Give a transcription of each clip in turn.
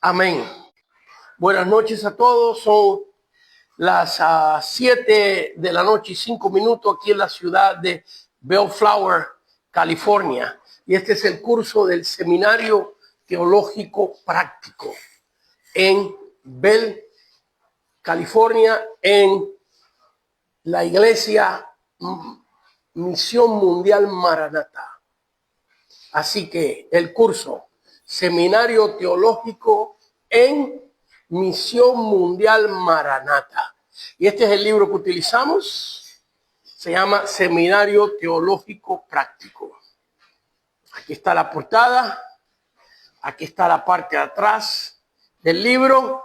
Amén. Buenas noches a todos. Son las 7 de la noche y 5 minutos aquí en la ciudad de Bellflower, California. Y este es el curso del Seminario Teológico Práctico en Bell, California, en la iglesia Misión Mundial Maranatha. Así que el curso Seminario Teológico en Misión Mundial Maranatha. Y este es el libro que utilizamos. Se llama Seminario Teológico Práctico. Aquí está la portada. Aquí está la parte de atrás del libro.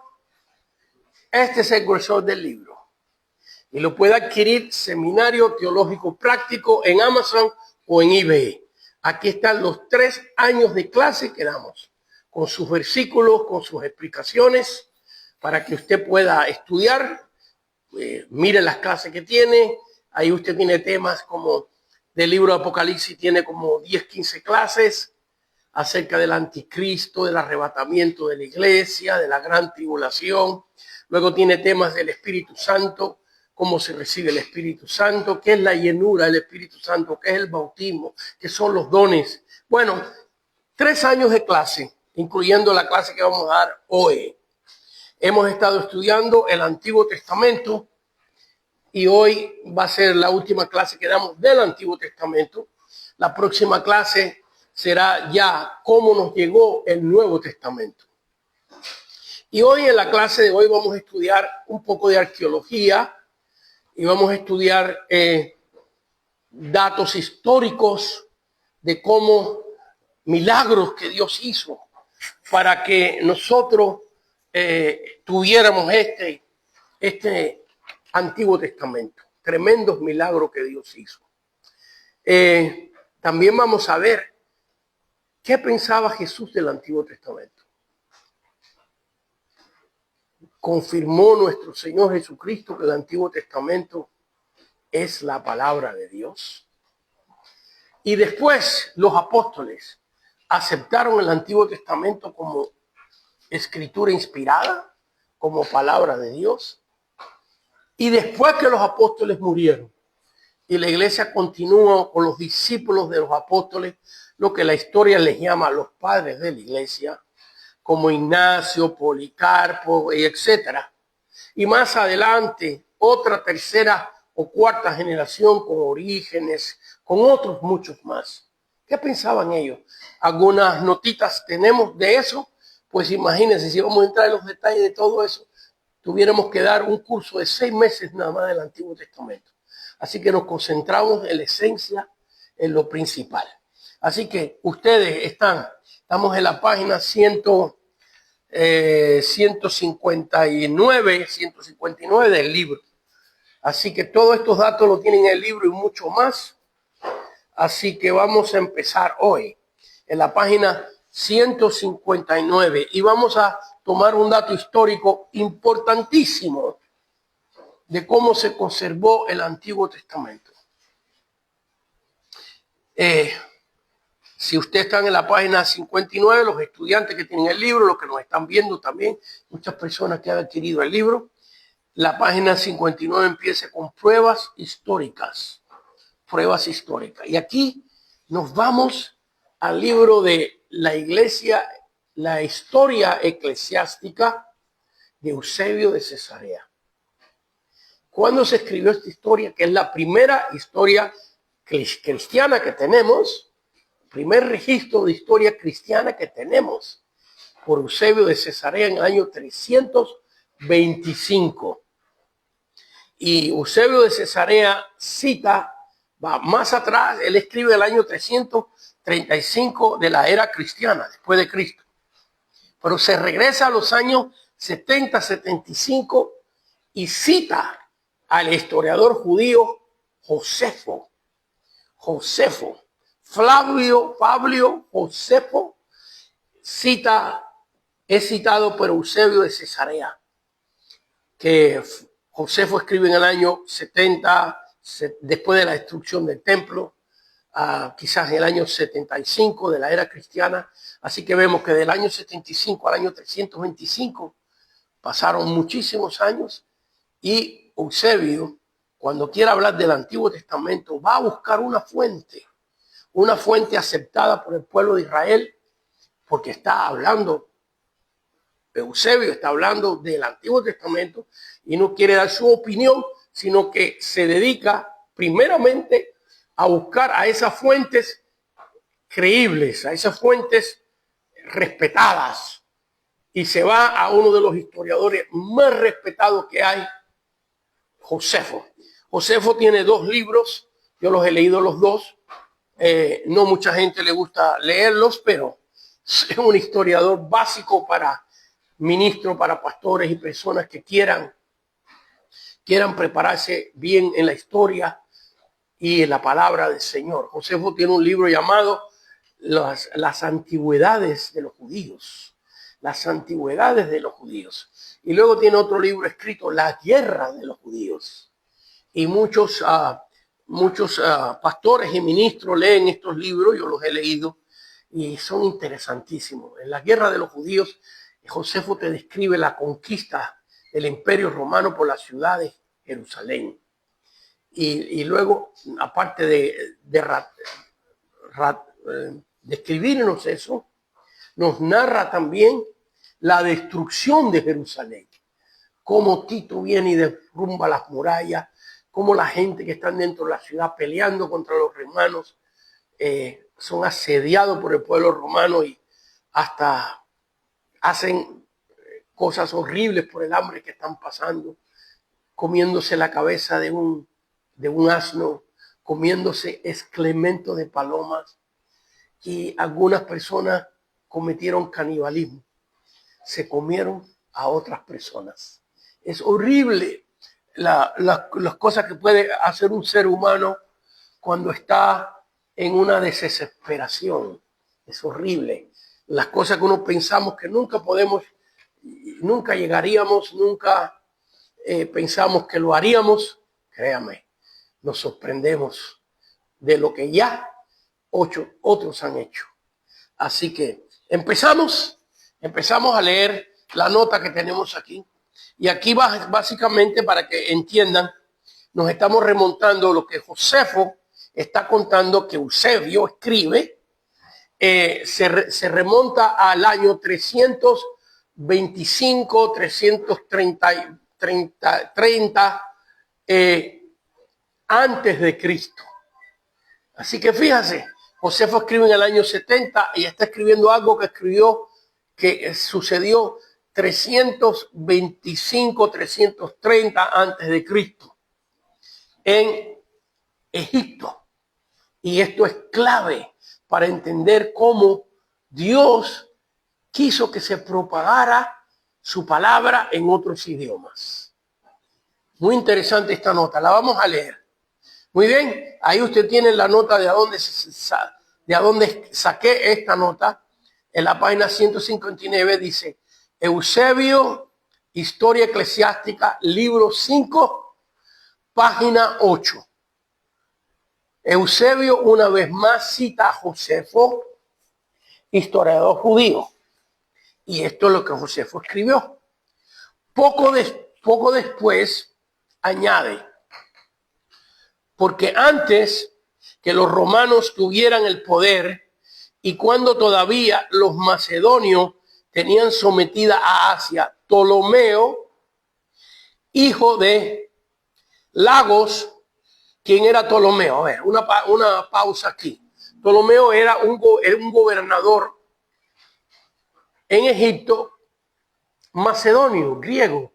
Este es el grosor del libro. Y lo puede adquirir Seminario Teológico Práctico en Amazon o en eBay. Aquí están los 3 años de clase que damos, con sus versículos, con sus explicaciones, para que usted pueda estudiar. Mire las clases que tiene. Ahí usted tiene temas como del libro de Apocalipsis, tiene como 10, 15 clases acerca del anticristo, del arrebatamiento de la iglesia, de la gran tribulación. Luego tiene temas del Espíritu Santo, cómo se recibe el Espíritu Santo, qué es la llenura del Espíritu Santo, qué es el bautismo, qué son los dones. Bueno, 3 años de clase, incluyendo la clase que vamos a dar hoy. Hemos estado estudiando el Antiguo Testamento y hoy va a ser la última clase que damos del Antiguo Testamento. La próxima clase será ya cómo nos llegó el Nuevo Testamento. Y hoy en la clase de hoy vamos a estudiar un poco de arqueología y vamos a estudiar datos históricos de cómo milagros que Dios hizo para que nosotros tuviéramos este Antiguo Testamento. Tremendos milagros que Dios hizo. También vamos a ver qué pensaba Jesús del Antiguo Testamento. Confirmó nuestro Señor Jesucristo que el Antiguo Testamento es la palabra de Dios. Y después los apóstoles aceptaron el Antiguo Testamento como escritura inspirada, como palabra de Dios. Y después que los apóstoles murieron y la iglesia continuó con los discípulos de los apóstoles, lo que la historia les llama los padres de la iglesia, como Ignacio, Policarpo, etcétera. Y más adelante, otra tercera o cuarta generación con Orígenes, con otros muchos más. ¿Qué pensaban ellos? Algunas notitas tenemos de eso. Pues imagínense, si vamos a entrar en los detalles de todo eso, tuviéramos que dar un curso de 6 meses nada más del Antiguo Testamento. Así que nos concentramos en la esencia, en lo principal. Así que ustedes estamos en la página 159 del libro. Así que todos estos datos lo tienen en el libro y mucho más. Así que vamos a empezar hoy en la página 159 y vamos a tomar un dato histórico importantísimo de cómo se conservó el Antiguo Testamento. Si ustedes están en la página 59, los estudiantes que tienen el libro, los que nos están viendo también, muchas personas que han adquirido el libro, la página 59 empieza con pruebas históricas. Pruebas históricas. Y aquí nos vamos al libro de la iglesia, la historia eclesiástica de Eusebio de Cesarea. ¿Cuándo se escribió esta historia? Que es la primera historia cristiana que tenemos. Primer registro de historia cristiana que tenemos por Eusebio de Cesarea en el año 325. Y Eusebio de Cesarea cita, va más atrás, él escribe el año 335 de la era cristiana, después de Cristo. Pero se regresa a los años 70, 75 y cita al historiador judío Josefo. Flavio Josefo es citado por Eusebio de Cesarea, que Josefo escribe en el año 70, después de la destrucción del templo, quizás en el año 75 de la era cristiana. Así que vemos que del año 75 al año 325 pasaron muchísimos años, y Eusebio, cuando quiera hablar del Antiguo Testamento, va a buscar una fuente aceptada por el pueblo de Israel, porque Eusebio está hablando del Antiguo Testamento y no quiere dar su opinión, sino que se dedica primeramente a buscar a esas fuentes creíbles, a esas fuentes respetadas, y se va a uno de los historiadores más respetados que hay, Josefo. Josefo tiene 2 libros, yo los he leído los 2. No mucha gente le gusta leerlos, pero es un historiador básico para ministros, para pastores y personas que quieran prepararse bien en la historia y en la palabra del Señor. Josefo tiene un libro llamado las antigüedades de los judíos. Las antigüedades de los judíos. Y luego tiene otro libro escrito, La guerra de los judíos. Y muchos pastores y ministros leen estos libros, yo los he leído, y son interesantísimos. En La guerra de los judíos, Josefo te describe la conquista del Imperio Romano por la ciudad de Jerusalén. Y luego, aparte de describirnos eso, nos narra también la destrucción de Jerusalén. Cómo Tito viene y derrumba las murallas, cómo la gente que está dentro de la ciudad peleando contra los romanos son asediados por el pueblo romano y hasta hacen cosas horribles por el hambre que están pasando, comiéndose la cabeza de un asno, comiéndose excremento de palomas, y algunas personas cometieron canibalismo, se comieron a otras personas. Es horrible las cosas que puede hacer un ser humano cuando está en una desesperación. Es horrible. Las cosas que uno pensamos que nunca llegaríamos, nunca pensamos que lo haríamos, créame, nos sorprendemos de lo que ya otros han hecho. Así que empezamos a leer la nota que tenemos aquí. Y aquí básicamente, para que entiendan, nos estamos remontando lo que Josefo está contando que Eusebio escribe. Se remonta al año 325, 330 antes de Cristo. Así que fíjense, Josefo escribe en el año 70 y está escribiendo algo que sucedió 325, 330 antes de Cristo en Egipto. Y esto es clave para entender cómo Dios quiso que se propagara su palabra en otros idiomas. Muy interesante esta nota, la vamos a leer. Muy bien, ahí usted tiene la nota de dónde saqué esta nota. En la página 159 dice: Eusebio, Historia Eclesiástica, libro 5, página 8. Eusebio una vez más cita a Josefo, historiador judío. Y esto es lo que Josefo escribió. Poco después añade: porque antes que los romanos tuvieran el poder y cuando todavía los macedonios tenían sometida a Asia, Ptolomeo, hijo de Lagos. ¿Quién era Ptolomeo? A ver, una pausa aquí. Ptolomeo era un gobernador en Egipto, macedonio, griego.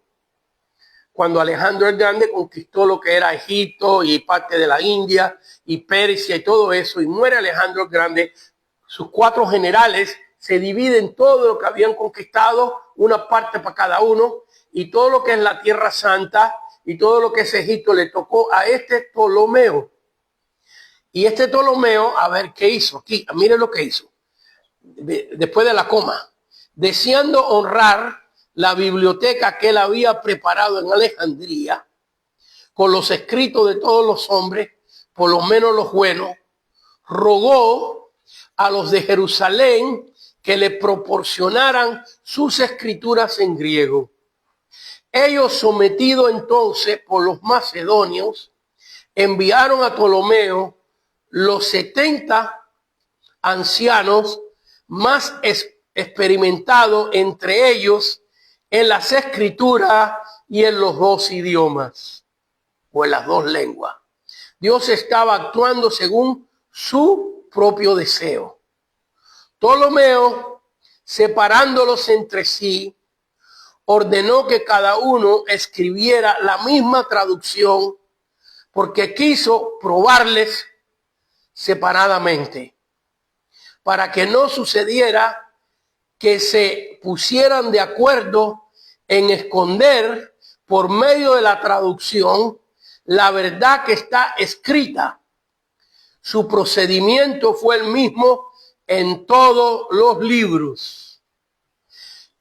Cuando Alejandro el Grande conquistó lo que era Egipto y parte de la India y Persia y todo eso, y muere Alejandro el Grande, sus 4 generales se dividen todo lo que habían conquistado, una parte para cada uno, y todo lo que es la Tierra Santa y todo lo que es Egipto le tocó a este Ptolomeo. Y este Ptolomeo, a ver qué hizo aquí, miren lo que hizo, después de la coma: deseando honrar la biblioteca que él había preparado en Alejandría, con los escritos de todos los hombres, por lo menos los buenos, rogó a los de Jerusalén que le proporcionaran sus escrituras en griego. Ellos, sometidos entonces por los macedonios, enviaron a Ptolomeo los 70 ancianos más experimentados entre ellos en las escrituras y en los dos idiomas o en las dos lenguas. Dios estaba actuando según su propio deseo. Ptolomeo, separándolos entre sí, ordenó que cada uno escribiera la misma traducción porque quiso probarles separadamente para que no sucediera que se pusieran de acuerdo en esconder por medio de la traducción la verdad que está escrita. Su procedimiento fue el mismo en todos los libros.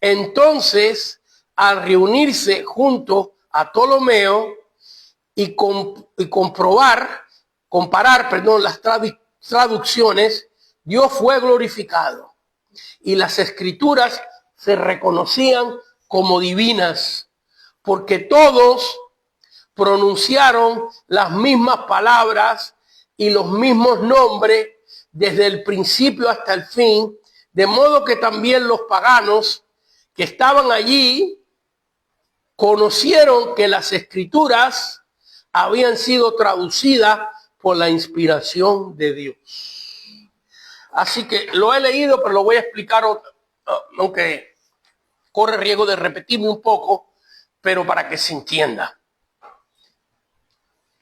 Entonces, al reunirse junto a Ptolomeo y comparar las traducciones, Dios fue glorificado y las escrituras se reconocían como divinas, porque todos pronunciaron las mismas palabras y los mismos nombres desde el principio hasta el fin, de modo que también los paganos que estaban allí conocieron que las escrituras habían sido traducidas por la inspiración de Dios. Así que lo he leído, pero lo voy a explicar, aunque corre riesgo de repetirme un poco, pero para que se entienda.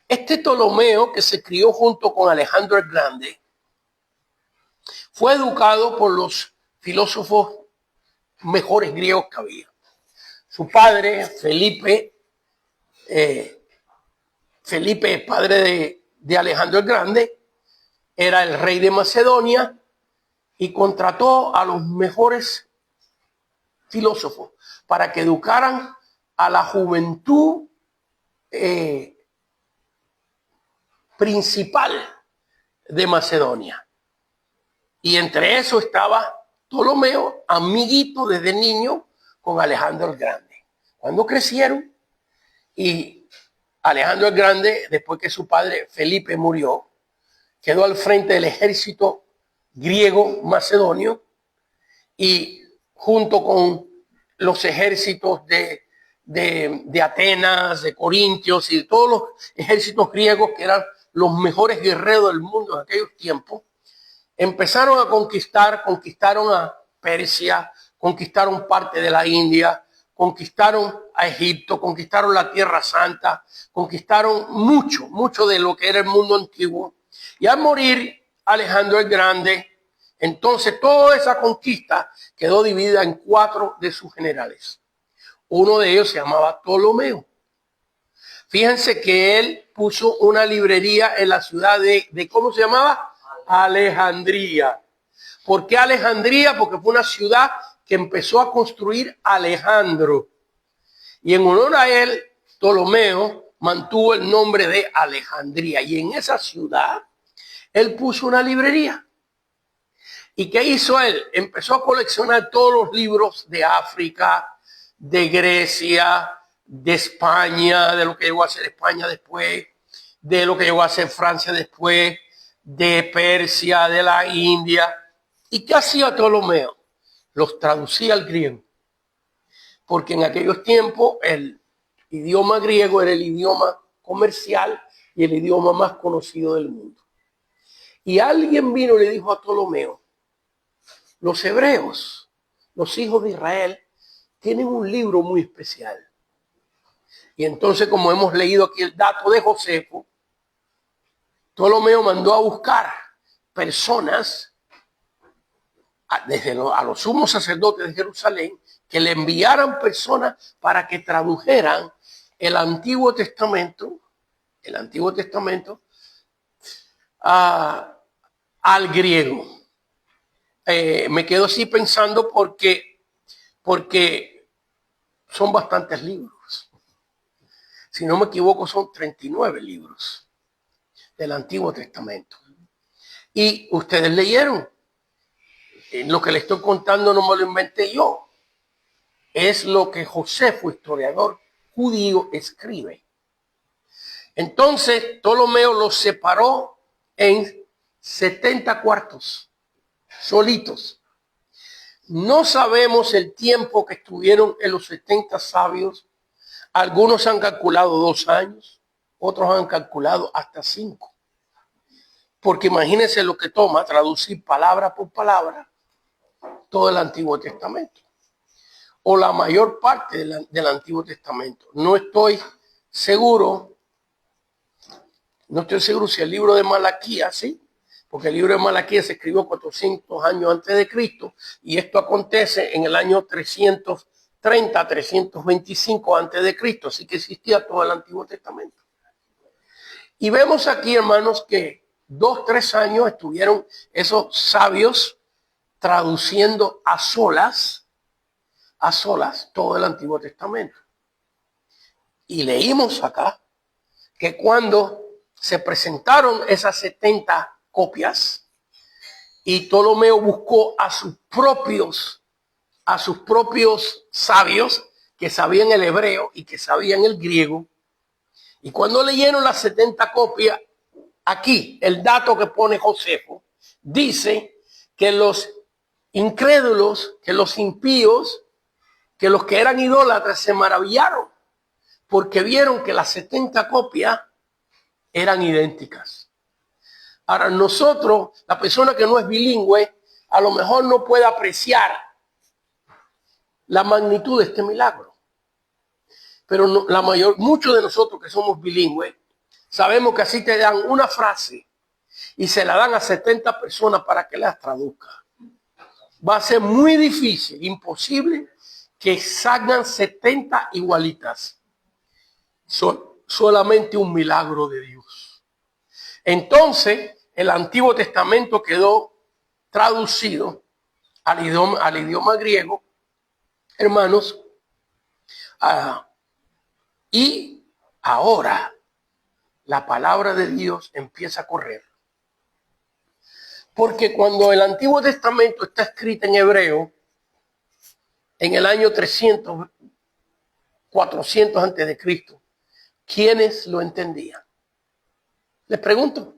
Este Ptolomeo, que se crió junto con Alejandro el Grande, fue educado por los filósofos mejores griegos que había. Su padre, Felipe, padre de Alejandro el Grande, era el rey de Macedonia y contrató a los mejores filósofos para que educaran a la juventud principal de Macedonia. Y entre eso estaba Ptolomeo, amiguito desde niño con Alejandro el Grande. Cuando crecieron y Alejandro el Grande, después que su padre Felipe murió, quedó al frente del ejército griego macedonio y junto con los ejércitos de Atenas, de Corintios y de todos los ejércitos griegos que eran los mejores guerreros del mundo en aquellos tiempos, empezaron a conquistaron a Persia, conquistaron parte de la India, conquistaron a Egipto, conquistaron la Tierra Santa, conquistaron mucho de lo que era el mundo antiguo. Y al morir Alejandro el Grande, entonces toda esa conquista quedó dividida en 4 de sus generales. Uno de ellos se llamaba Ptolomeo. Fíjense que él puso una librería en la ciudad de ¿cómo se llamaba? Alejandría. ¿Por qué Alejandría? Porque fue una ciudad que empezó a construir Alejandro. Y en honor a él, Ptolomeo mantuvo el nombre de Alejandría. Y en esa ciudad, él puso una librería. ¿Y qué hizo él? Empezó a coleccionar todos los libros de África, de Grecia, de España, de lo que llegó a ser España después, de lo que llegó a ser Francia después, de Persia, de la India. ¿Y qué hacía Ptolomeo? Los traducía al griego. Porque en aquellos tiempos el idioma griego era el idioma comercial y el idioma más conocido del mundo. Y alguien vino y le dijo a Ptolomeo: los hebreos, los hijos de Israel, tienen un libro muy especial. Y entonces, como hemos leído aquí el dato de Josefo, Ptolomeo mandó a buscar personas a los sumos sacerdotes de Jerusalén que le enviaran personas para que tradujeran el Antiguo Testamento al griego. Me quedo así pensando porque son bastantes libros. Si no me equivoco, son 39 libros del Antiguo Testamento. Y ustedes leyeron. Lo que les estoy contando no me lo inventé yo. Es lo que Josefo, historiador judío, escribe. Entonces, Ptolomeo los separó en 70 cuartos, solitos. No sabemos el tiempo que estuvieron en los 70 sabios. Algunos han calculado 2 años, otros han calculado hasta 5. Porque imagínense lo que toma traducir palabra por palabra todo el Antiguo Testamento. O la mayor parte del Antiguo Testamento. No estoy seguro si el libro de Malaquías, ¿sí? Porque el libro de Malaquías se escribió 400 años antes de Cristo y esto acontece en el año 330, 325 antes de Cristo, así que existía todo el Antiguo Testamento. Y vemos aquí, hermanos, que 2, 3 años estuvieron esos sabios traduciendo a solas todo el Antiguo Testamento. Y leímos acá que cuando se presentaron esas 70 copias y Ptolomeo buscó a sus propios sabios que sabían el hebreo y que sabían el griego, y cuando leyeron las 70 copias, aquí el dato que pone Josefo dice que los incrédulos, que los impíos, que los que eran idólatras se maravillaron porque vieron que las 70 copias eran idénticas. Ahora nosotros, la persona que no es bilingüe, a lo mejor no puede apreciar la magnitud de este milagro. Pero muchos de nosotros que somos bilingües, sabemos que así te dan una frase y se la dan a 70 personas para que las traduzca. Va a ser muy difícil, imposible, que salgan 70 igualitas. Solamente un milagro de Dios. Entonces, el Antiguo Testamento quedó traducido al idioma griego, hermanos, y ahora la palabra de Dios empieza a correr. Porque cuando el Antiguo Testamento está escrito en hebreo, en el año 300, 400 antes de Cristo, ¿quiénes lo entendían? Les pregunto,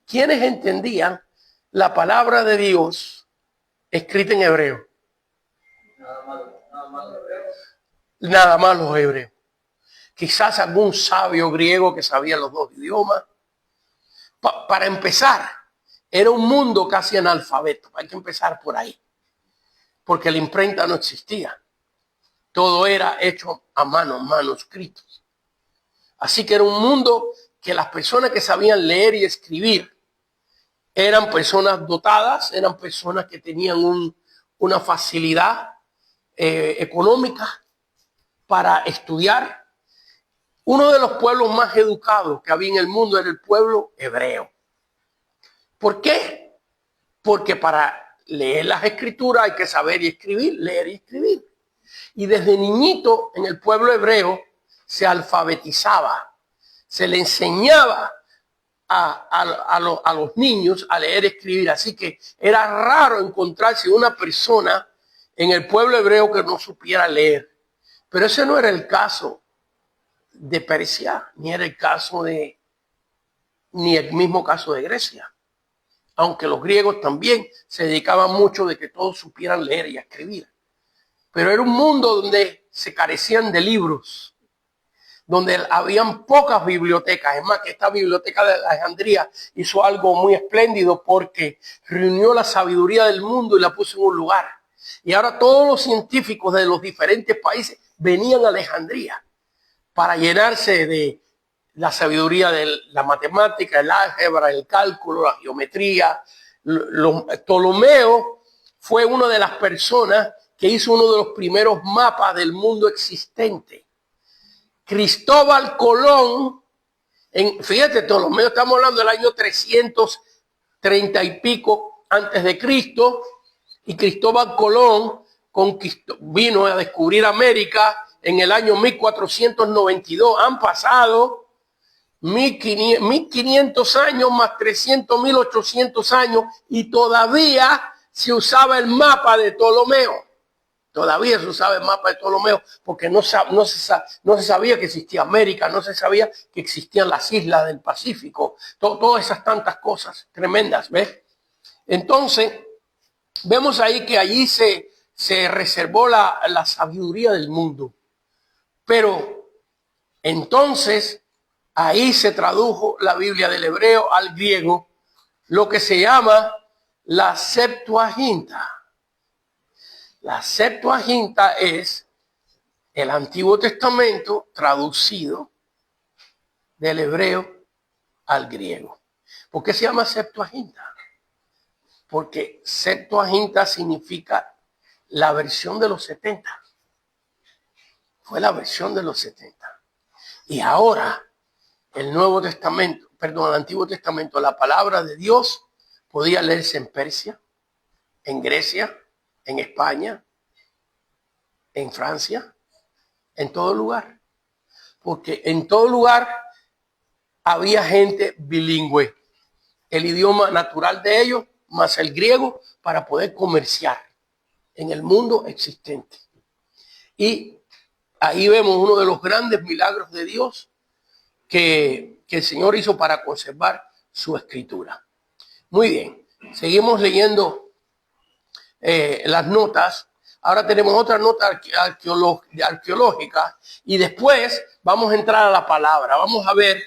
¿quiénes entendían la palabra de Dios escrita en hebreo? Nada más los hebreos. Quizás algún sabio griego que sabía los 2 idiomas. Para empezar, era un mundo casi analfabeto. Hay que empezar por ahí. Porque la imprenta no existía. Todo era hecho a mano, manuscritos. Así que era un mundo que las personas que sabían leer y escribir eran personas dotadas, eran personas que tenían una facilidad económica para estudiar. Uno de los pueblos más educados que había en el mundo era el pueblo hebreo. ¿Por qué? Porque para leer las escrituras hay que saber y escribir, leer y escribir. Y desde niñito en el pueblo hebreo se alfabetizaba, se le enseñaba a los niños a leer y escribir. Así que era raro encontrarse una persona en el pueblo hebreo que no supiera leer. Pero ese no era el caso de Persia, ni era el caso ni el mismo caso de Grecia. Aunque los griegos también se dedicaban mucho de que todos supieran leer y escribir. Pero era un mundo donde se carecían de libros, donde habían pocas bibliotecas. Es más, que esta biblioteca de Alejandría hizo algo muy espléndido porque reunió la sabiduría del mundo y la puso en un lugar. Y ahora todos los científicos de los diferentes países venían a Alejandría para llenarse de la sabiduría de la matemática, el álgebra, el cálculo, la geometría. Ptolomeo fue una de las personas que hizo uno de los primeros mapas del mundo existente. Cristóbal Colón, fíjate, Ptolomeo, estamos hablando del año 330 y pico antes de Cristo, y Cristóbal Colón vino a descubrir América en el año 1492. Han pasado 1500 años más 300, 1800 años, y todavía se usaba el mapa de Ptolomeo. Todavía se usaba el mapa de Ptolomeo porque no se sabía que existía América, no se sabía que existían las islas del Pacífico, todas esas tantas cosas tremendas, ¿ves? Entonces, vemos ahí que allí se reservó la sabiduría del mundo. Pero entonces ahí se tradujo la Biblia del hebreo al griego, lo que se llama la Septuaginta. La Septuaginta es el Antiguo Testamento traducido del hebreo al griego. ¿Por qué se llama Septuaginta? Porque Septuaginta significa la versión de los 70. Fue la versión de los 70. Y ahora el Nuevo Testamento, perdón, el Antiguo Testamento, la palabra de Dios podía leerse en Persia, en Grecia, en España, en Francia, en todo lugar. Porque en todo lugar había gente bilingüe. El idioma natural de ellos, más el griego, para poder comerciar en el mundo existente. Y ahí vemos uno de los grandes milagros de Dios que el Señor hizo para conservar su escritura. Muy bien, seguimos leyendo las notas. Ahora tenemos otra nota arqueológica y después vamos a entrar a la palabra. Vamos a ver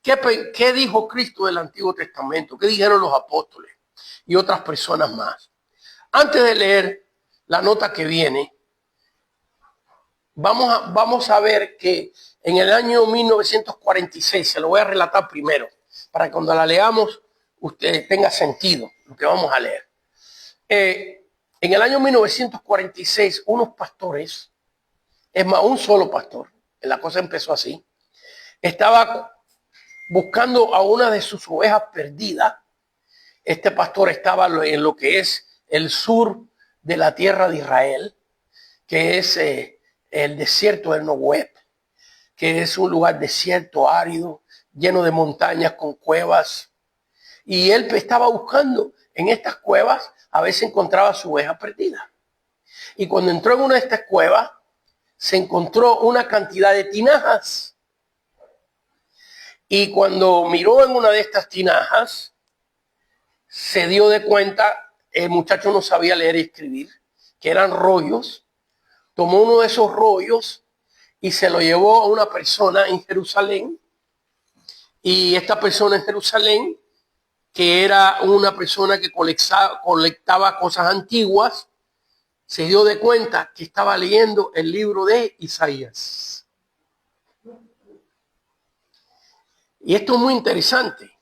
qué dijo Cristo del Antiguo Testamento, qué dijeron los apóstoles y otras personas más. Antes de leer la nota que viene, vamos a ver que en el año 1946, se lo voy a relatar primero, para que cuando la leamos usted tenga sentido lo que vamos a leer. En el año 1946, unos pastores, es más, un solo pastor, la cosa empezó así, estaba buscando a una de sus ovejas perdidas. Este pastor estaba en lo que es el sur de la tierra de Israel, que es el desierto del Negev, que es un lugar desierto, árido, lleno de montañas con cuevas. Y él estaba buscando en estas cuevas, a veces encontraba su oveja perdida. Y cuando entró en una de estas cuevas, se encontró una cantidad de tinajas. Y cuando miró en una de estas tinajas, se dio de cuenta, el muchacho no sabía leer y escribir, que eran rollos. Tomó uno de esos rollos y se lo llevó a una persona en Jerusalén. Y esta persona en Jerusalén, que era una persona que colectaba cosas antiguas, se dio de cuenta que estaba leyendo el libro de Isaías. Y esto es muy interesante,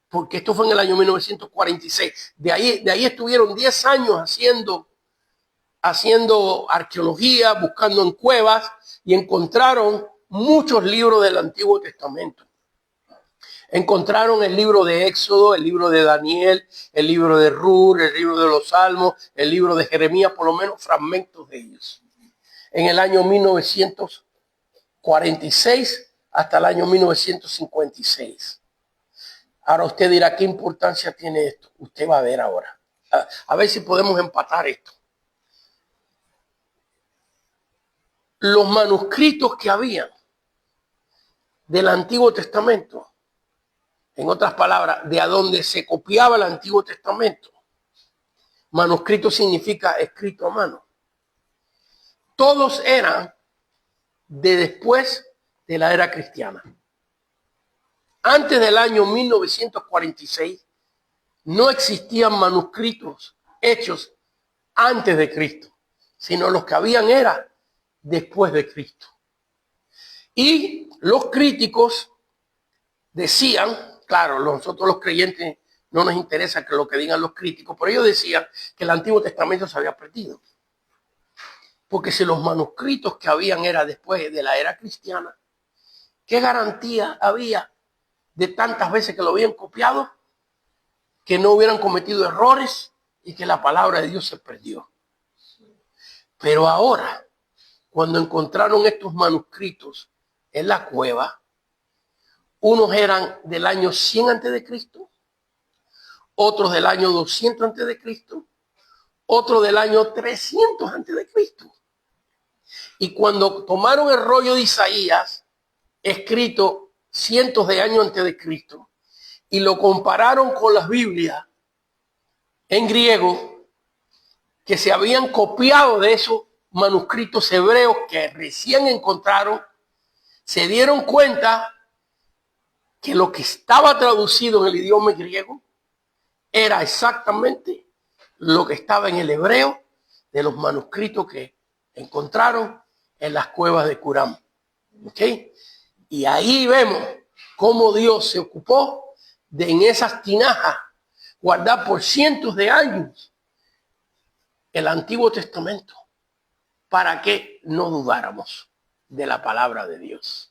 porque esto fue en el año 1946. De ahí estuvieron 10 años haciendo arqueología, buscando en cuevas, y encontraron muchos libros del Antiguo Testamento. Encontraron el libro de Éxodo, el libro de Daniel, el libro de Ruth, el libro de los Salmos, el libro de Jeremías, por lo menos fragmentos de ellos. En el año 1946 hasta el año 1956. Ahora usted dirá, ¿qué importancia tiene esto? Usted va a ver ahora. A ver si podemos empatar esto. Los manuscritos que había del Antiguo Testamento, en otras palabras, de a donde se copiaba el Antiguo Testamento. Manuscrito significa escrito a mano. Todos eran de después de la era cristiana. Antes del año 1946 no existían manuscritos hechos antes de Cristo, sino los que habían era después de Cristo. Y los críticos decían, claro, nosotros los creyentes no nos interesa que lo que digan los críticos, pero ellos decían que el Antiguo Testamento se había perdido. Porque si los manuscritos que habían era después de la era cristiana, ¿qué garantía había de tantas veces que lo habían copiado, que no hubieran cometido errores y que la palabra de Dios se perdió? Pero ahora, cuando encontraron estos manuscritos en la cueva, Unos eran del año 100 antes de Cristo, otros del año 200 antes de Cristo, otros del año 300 antes de Cristo. Y cuando tomaron el rollo de Isaías, escrito cientos de años antes de Cristo, y lo compararon con las Biblias en griego, que se habían copiado de esos manuscritos hebreos que recién encontraron, se dieron cuenta que lo que estaba traducido en el idioma griego era exactamente lo que estaba en el hebreo de los manuscritos que encontraron en las cuevas de Qumran. ¿Ok? Y ahí vemos cómo Dios se ocupó de en esas tinajas guardar por cientos de años el Antiguo Testamento para que no dudáramos de la palabra de Dios.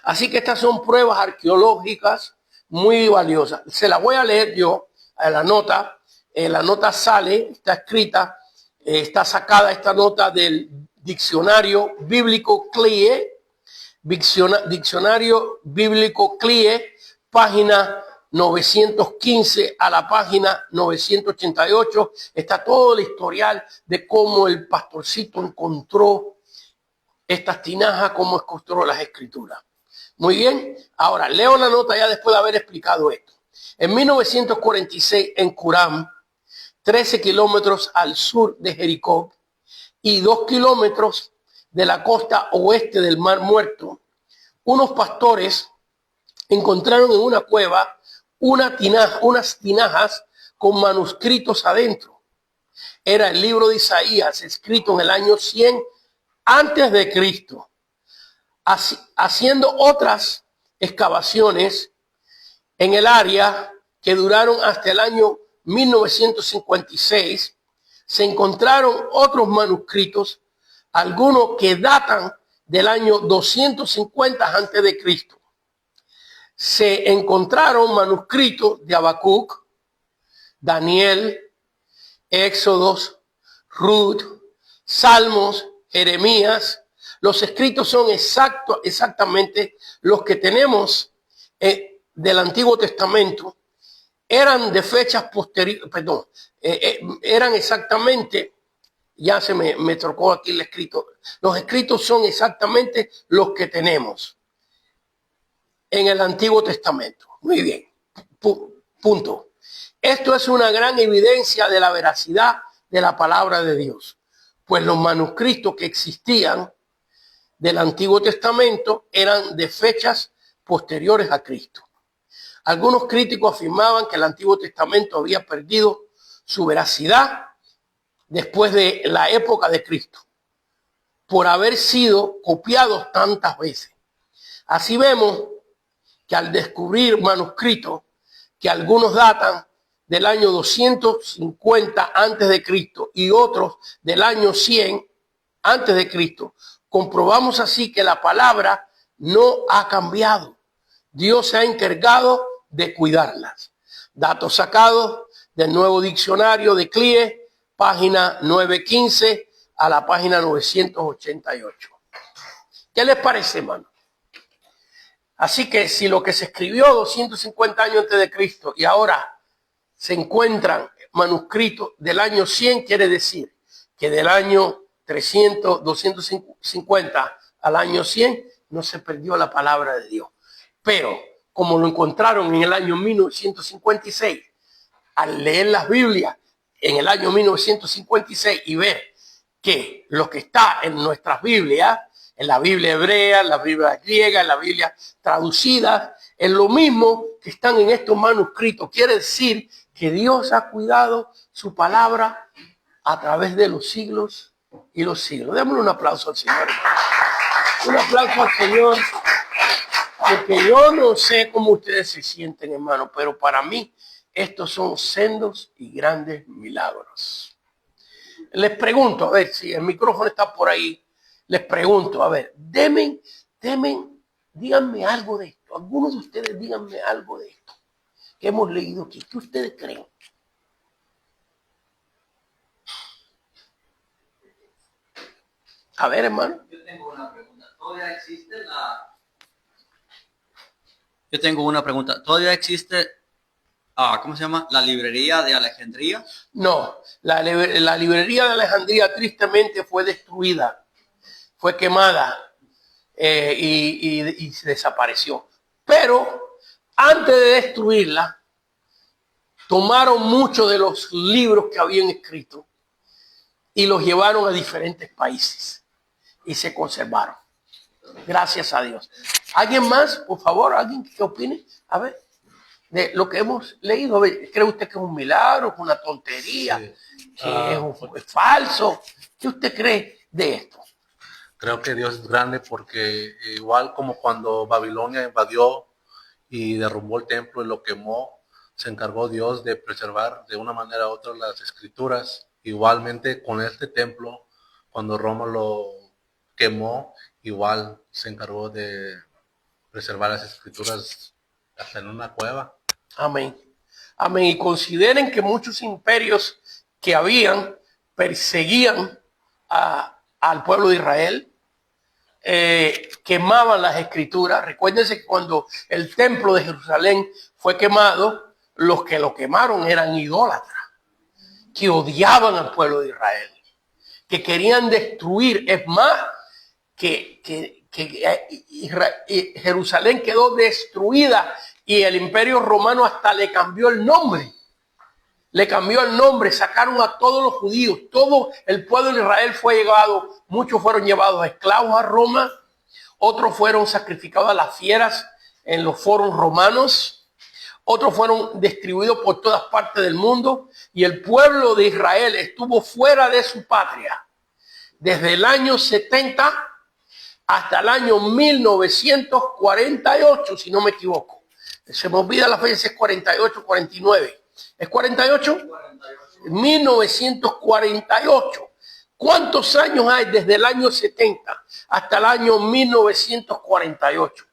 Así que estas son pruebas arqueológicas muy valiosas. Se las voy a leer yo a la nota. La nota sale, está escrita, está sacada esta nota del diccionario bíblico CLIE, diccionario bíblico CLIE, página 915 a la página 988. Está todo el historial de cómo el pastorcito encontró estas tinajas, cómo encontró las escrituras. Muy bien, ahora leo la nota ya después de haber explicado esto. En 1946 en Qumran, 13 kilómetros al sur de Jericó y 2 kilómetros de la costa oeste del Mar Muerto, unos pastores encontraron en una cueva unas tinajas con manuscritos adentro. Era el libro de Isaías, escrito en el año 100 antes de Cristo. Haciendo otras excavaciones en el área que duraron hasta el año 1956, se encontraron otros manuscritos, algunos que datan del año 250 antes de Cristo. Se encontraron manuscritos de Habacuc, Daniel, Éxodos, Ruth, Salmos, Jeremías. Los escritos son exactamente los que tenemos del Antiguo Testamento. Eran de fechas posteriores, eran exactamente, ya se me trocó aquí el escrito. Los escritos son exactamente los que tenemos en el Antiguo Testamento. Muy bien, punto. Esto es una gran evidencia de la veracidad de la palabra de Dios, pues los manuscritos que existían del Antiguo Testamento eran de fechas posteriores a Cristo. Algunos críticos afirmaban que el Antiguo Testamento había perdido su veracidad después de la época de Cristo, por haber sido copiados tantas veces. Así vemos que al descubrir manuscritos que algunos datan del año 250 antes de Cristo y otros del año 100 antes de Cristo, comprobamos así que la palabra no ha cambiado. Dios se ha encargado de cuidarlas. Datos sacados del nuevo diccionario de CLIE, página 915 a la página 988. ¿Qué les parece, hermano? Así que si lo que se escribió 250 años antes de Cristo y ahora se encuentran manuscritos del año 100, quiere decir que del año 300, 250 al año 100 no se perdió la palabra de Dios. Pero como lo encontraron en el año 1956, al leer las Biblias en el año 1956 y ver que lo que está en nuestras Biblias, en la Biblia hebrea, en la Biblia griega, en la Biblia traducida, es lo mismo que están en estos manuscritos. Quiere decir que Dios ha cuidado su palabra a través de los siglos y los siglos. Démosle un aplauso al Señor. Un aplauso al Señor. Porque yo no sé cómo ustedes se sienten, hermano, pero para mí estos son sendos y grandes milagros. Les pregunto, a ver si el micrófono está por ahí. Les pregunto, a ver, díganme algo de esto. Algunos de ustedes díganme algo de esto que hemos leído aquí. ¿Qué ustedes creen? A ver, hermano. Yo tengo una pregunta. ¿Todavía existe la Yo tengo una pregunta. ¿Todavía existe, cómo se llama, la librería de Alejandría? No, la librería de Alejandría tristemente fue destruida, fue quemada y se desapareció. Pero antes de destruirla, tomaron muchos de los libros que habían escrito y los llevaron a diferentes países y se conservaron. Gracias a Dios. ¿Alguien más, por favor? ¿Alguien que opine? A ver, de lo que hemos leído. A ver, ¿cree usted que es un milagro, es una tontería, Sí. que es falso? ¿Qué usted cree de esto? Creo que Dios es grande porque igual como cuando Babilonia invadió y derrumbó el templo y lo quemó, se encargó Dios de preservar de una manera u otra las escrituras. Igualmente con este templo, cuando Roma lo quemó, igual se encargó de preservar las escrituras hasta en una cueva. Amén. Amén. Y consideren que muchos imperios que habían perseguían al pueblo de Israel, quemaban las escrituras. Recuérdense que cuando el templo de Jerusalén fue quemado, los que lo quemaron eran idólatras, que odiaban al pueblo de Israel, que querían destruir. Es más, que Jerusalén quedó destruida y el imperio romano hasta le cambió el nombre. Le cambió el nombre, sacaron a todos los judíos, todo el pueblo de Israel fue llevado, muchos fueron llevados esclavos a Roma, otros fueron sacrificados a las fieras en los foros romanos, otros fueron distribuidos por todas partes del mundo y el pueblo de Israel estuvo fuera de su patria desde el año 70 hasta el año 1948, si no me equivoco. Se me olvida la fecha, es 48, 49. ¿Es 48? 1948. ¿Cuántos años hay desde el año 70 hasta el año 1948?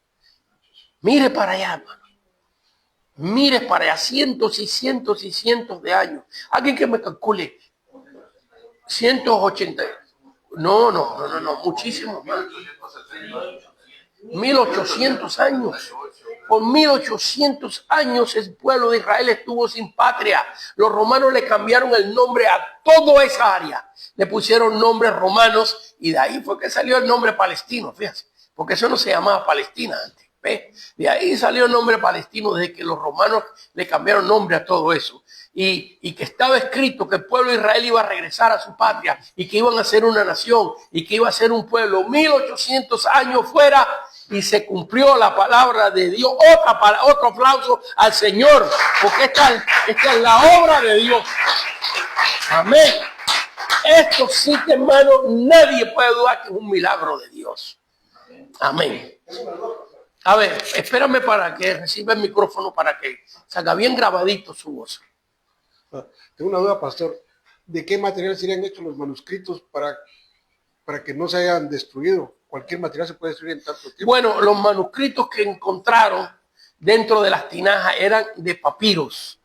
Mire para allá, hermano. Mire para allá, cientos y cientos y cientos de años. Alguien que me calcule. 180. No, muchísimo más. 1800 años. Por 1800 años el pueblo de Israel estuvo sin patria. Los romanos le cambiaron el nombre a toda esa área. Le pusieron nombres romanos y de ahí fue que salió el nombre palestino, fíjense. Porque eso no se llamaba Palestina antes. ¿Ve? De ahí salió el nombre palestino desde que los romanos le cambiaron nombre a todo eso. Y que estaba escrito que el pueblo de Israel iba a regresar a su patria y que iban a ser una nación y que iba a ser un pueblo 1800 años fuera y se cumplió la palabra de Dios. Otro aplauso al Señor, porque esta es la obra de Dios. Amén. Esto sí que, hermano, nadie puede dudar que es un milagro de Dios. Amén. A ver, espérame para que reciba el micrófono para que salga bien grabadito su voz. Tengo una duda, pastor. ¿De qué material serían hechos los manuscritos para que no se hayan destruido? Cualquier material se puede destruir en tanto tiempo. Bueno, los manuscritos que encontraron dentro de las tinajas eran de papiros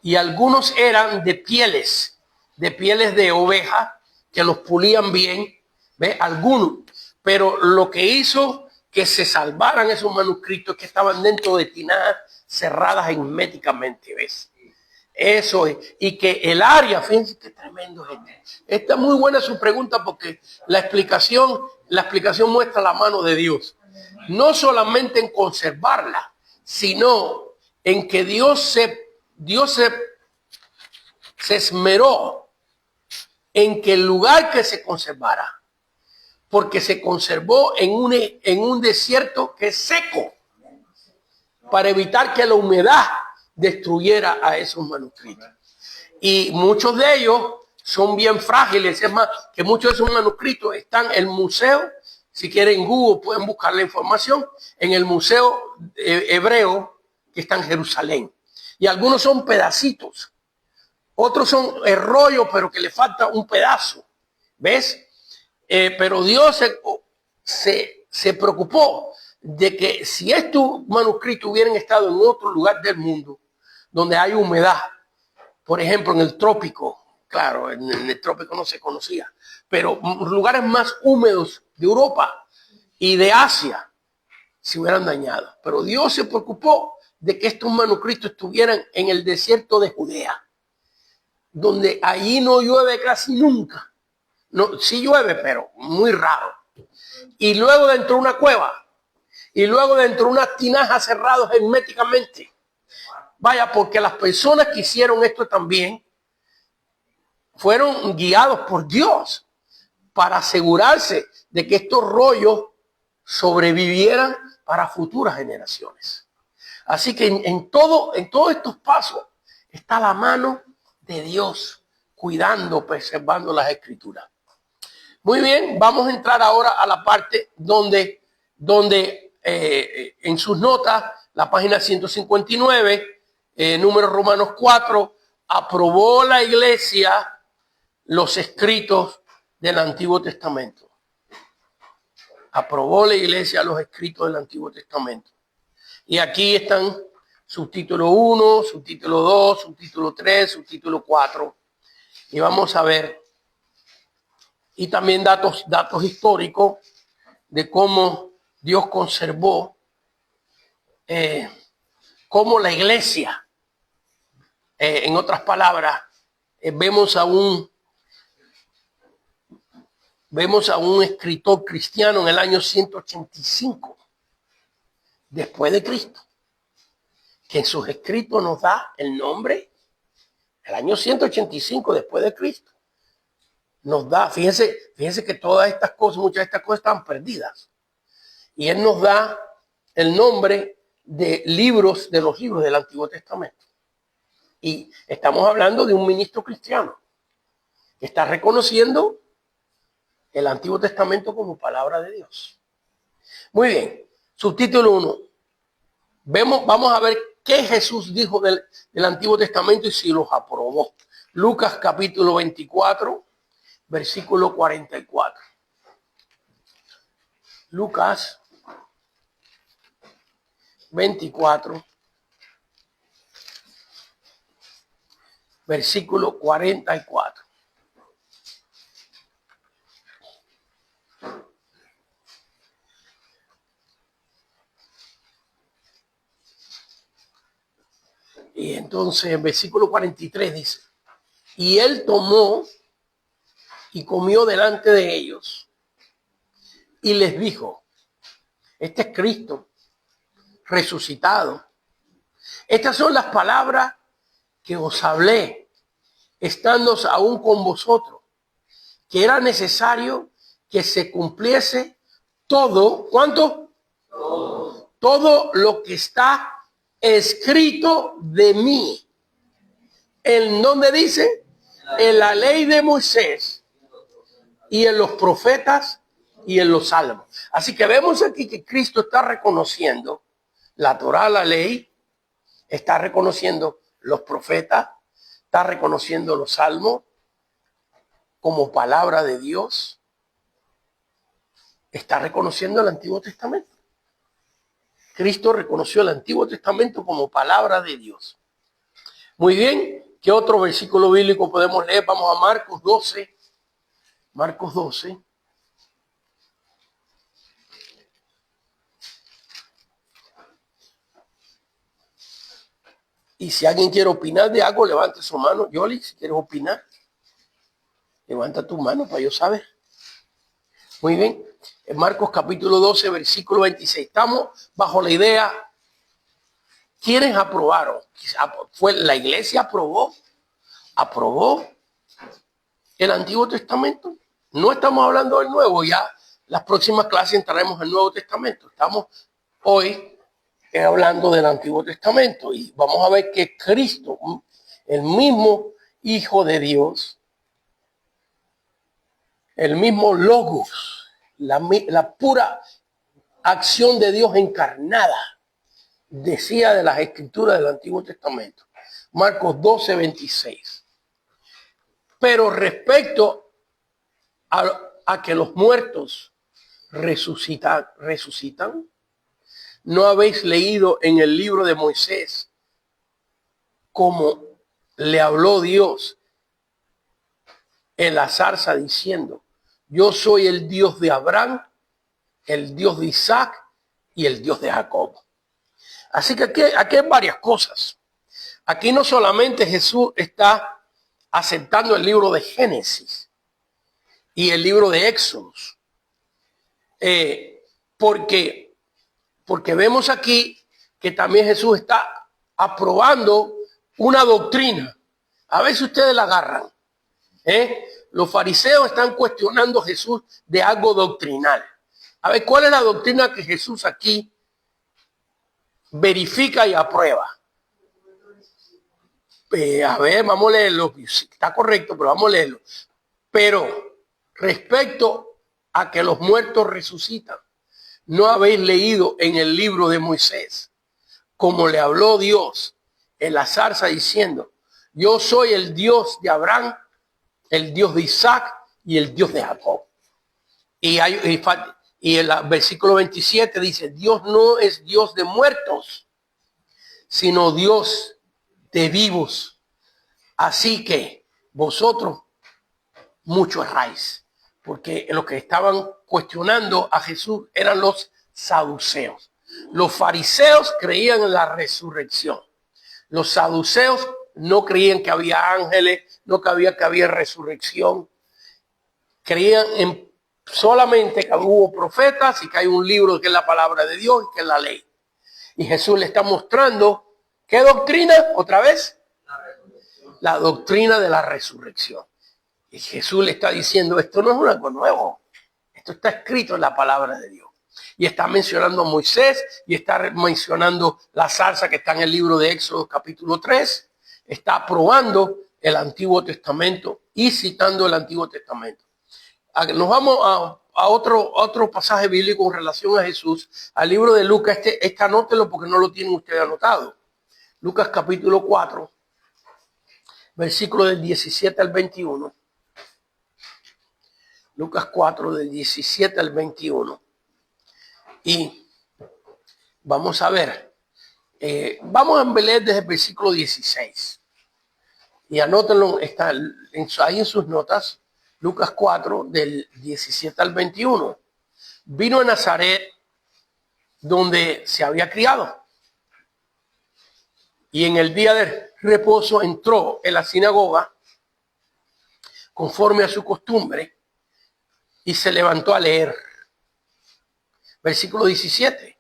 y algunos eran de pieles de oveja que los pulían bien, ¿ve? Algunos. Pero lo que hizo que se salvaran esos manuscritos que estaban dentro de tinajas cerradas herméticamente, ¿ves? Eso es. Y que el área, fíjense qué tremendo, gente. Está muy buena su pregunta porque la explicación muestra la mano de Dios. No solamente en conservarla, sino en que Dios se esmeró en que el lugar que se conservara, porque se conservó en un desierto que es seco, para evitar que la humedad destruyera a esos manuscritos. Y muchos de ellos son bien frágiles. Es más, que muchos de esos manuscritos están en el museo. Si quieren en Google pueden buscar la información. En el museo hebreo que está en Jerusalén. Y algunos son pedacitos. Otros son el rollo, pero que le falta un pedazo. ¿Ves? Pero Dios se preocupó de que si estos manuscritos hubieran estado en otro lugar del mundo, donde hay humedad, por ejemplo en el trópico, claro, en el trópico no se conocía, pero lugares más húmedos de Europa y de Asia, se hubieran dañado. Pero Dios se preocupó de que estos manuscritos estuvieran en el desierto de Judea, donde allí no llueve casi nunca. No, sí llueve, pero muy raro. Y luego dentro de una cueva, y luego dentro de unas tinajas cerradas herméticamente. Vaya, porque las personas que hicieron esto también fueron guiados por Dios para asegurarse de que estos rollos sobrevivieran para futuras generaciones. Así que en todos estos pasos está la mano de Dios cuidando, preservando las escrituras. Muy bien, vamos a entrar ahora a la parte donde en sus notas, la página 159, número Romanos 4, aprobó la iglesia los escritos del Antiguo Testamento. Aprobó la iglesia los escritos del Antiguo Testamento. Y aquí están subtítulo 1, subtítulo 2, subtítulo 3, subtítulo 4. Y vamos a ver. Y también datos históricos de cómo Dios conservó, cómo la iglesia, en otras palabras, vemos a un escritor cristiano en el año 185 después de Cristo, que en sus escritos nos da el nombre, el año 185 después de Cristo. Nos da, fíjense que todas estas cosas, muchas de estas cosas están perdidas. Y él nos da el nombre de los libros del Antiguo Testamento. Y estamos hablando de un ministro cristiano que está reconociendo el Antiguo Testamento como palabra de Dios. Muy bien, subtítulo 1. Vamos a ver qué Jesús dijo del Antiguo Testamento y si los aprobó. Lucas capítulo 24. Versículo 44. Lucas 24, versículo 44. Y entonces en versículo 43 dice, y él tomó y comió delante de ellos y les dijo, este es Cristo resucitado. Estas son las palabras que os hablé, estando aún con vosotros, que era necesario que se cumpliese todo, ¿cuánto? Todo lo que está escrito de mí. ¿En dónde dice? En la ley de Moisés y en los profetas y en los salmos. Así que vemos aquí que Cristo está reconociendo la Torá, la ley, está reconociendo los profetas, está reconociendo los salmos como palabra de Dios, está reconociendo el Antiguo Testamento. Cristo reconoció el Antiguo Testamento como palabra de Dios. Muy bien, ¿qué otro versículo bíblico podemos leer? Vamos a Marcos 12. Marcos 12. Y si alguien quiere opinar de algo, levante su mano. Yoli, si quieres opinar, levanta tu mano para yo saber. Muy bien. En Marcos capítulo 12, versículo 26. Estamos bajo la idea, ¿quiénes aprobaron? Fue la iglesia aprobó el Antiguo Testamento. No estamos hablando del Nuevo, ya las próximas clases entraremos al Nuevo Testamento. Estamos hoy hablando del Antiguo Testamento y vamos a ver que Cristo, el mismo Hijo de Dios, el mismo Logos, la pura acción de Dios encarnada, decía de las Escrituras del Antiguo Testamento. Marcos 12, 26. Pero respecto a que los muertos resucitan, ¿no habéis leído en el libro de Moisés cómo le habló Dios en la zarza diciendo, yo soy el Dios de Abraham, el Dios de Isaac y el Dios de Jacob. Así que aquí hay varias cosas. Aquí no solamente Jesús está aceptando el libro de Génesis y el libro de Éxodos, porque vemos aquí que también Jesús está aprobando una doctrina. A veces ustedes la agarran. Los fariseos están cuestionando a Jesús de algo doctrinal. A ver, ¿cuál es la doctrina que Jesús aquí verifica y aprueba? A ver, vamos a leerlo. Está correcto, pero vamos a leerlo. Pero respecto a que los muertos resucitan, ¿no habéis leído en el libro de Moisés como le habló Dios en la zarza diciendo: yo soy el Dios de Abraham, el Dios de Isaac y el Dios de Jacob? Y el versículo 27 dice: Dios no es Dios de muertos, sino Dios de vivos. Así que vosotros mucho erráis, porque los que estaban cuestionando a Jesús eran los saduceos. Los fariseos creían en la resurrección. Los saduceos no creían que había ángeles, no creían que había resurrección. Creían solamente que hubo profetas y que hay un libro que es la palabra de Dios y que es la ley. Y Jesús le está mostrando, ¿qué doctrina? Otra vez, la doctrina de la resurrección. Y Jesús le está diciendo, esto no es algo nuevo, esto está escrito en la palabra de Dios. Y está mencionando a Moisés y está mencionando la zarza que está en el libro de Éxodo capítulo 3. Está aprobando el Antiguo Testamento y citando el Antiguo Testamento. Nos vamos a otro pasaje bíblico en relación a Jesús, al libro de Lucas. Anótelo porque no lo tienen ustedes anotado. Lucas capítulo 4, versículo del 17 al 21. Lucas 4, del 17 al 21. Y vamos a ver. Vamos a leer desde el versículo 16. Y anótenlo, está ahí en sus notas. Lucas 4, del 17 al 21. Vino a Nazaret, donde se había criado. Y en el día de reposo entró en la sinagoga, conforme a su costumbre, y se levantó a leer. Versículo 17.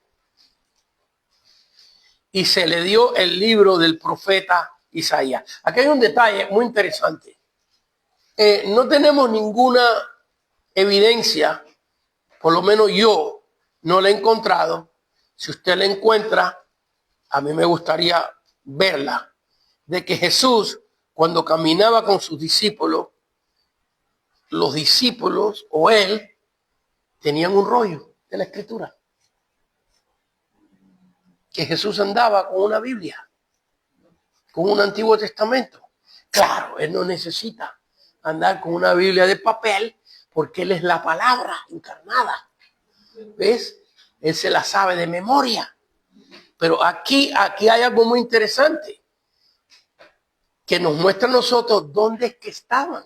Y se le dio el libro del profeta Isaías. Aquí hay un detalle muy interesante. No tenemos ninguna evidencia, por lo menos yo no la he encontrado. Si usted la encuentra, a mí me gustaría verla, de que Jesús, cuando caminaba con sus discípulos, los discípulos o él tenían un rollo de la Escritura. Que Jesús andaba con una Biblia, con un Antiguo Testamento. Claro, él no necesita andar con una Biblia de papel porque él es la palabra encarnada. ¿Ves? Él se la sabe de memoria. Pero aquí hay algo muy interesante que nos muestra a nosotros dónde es que estaban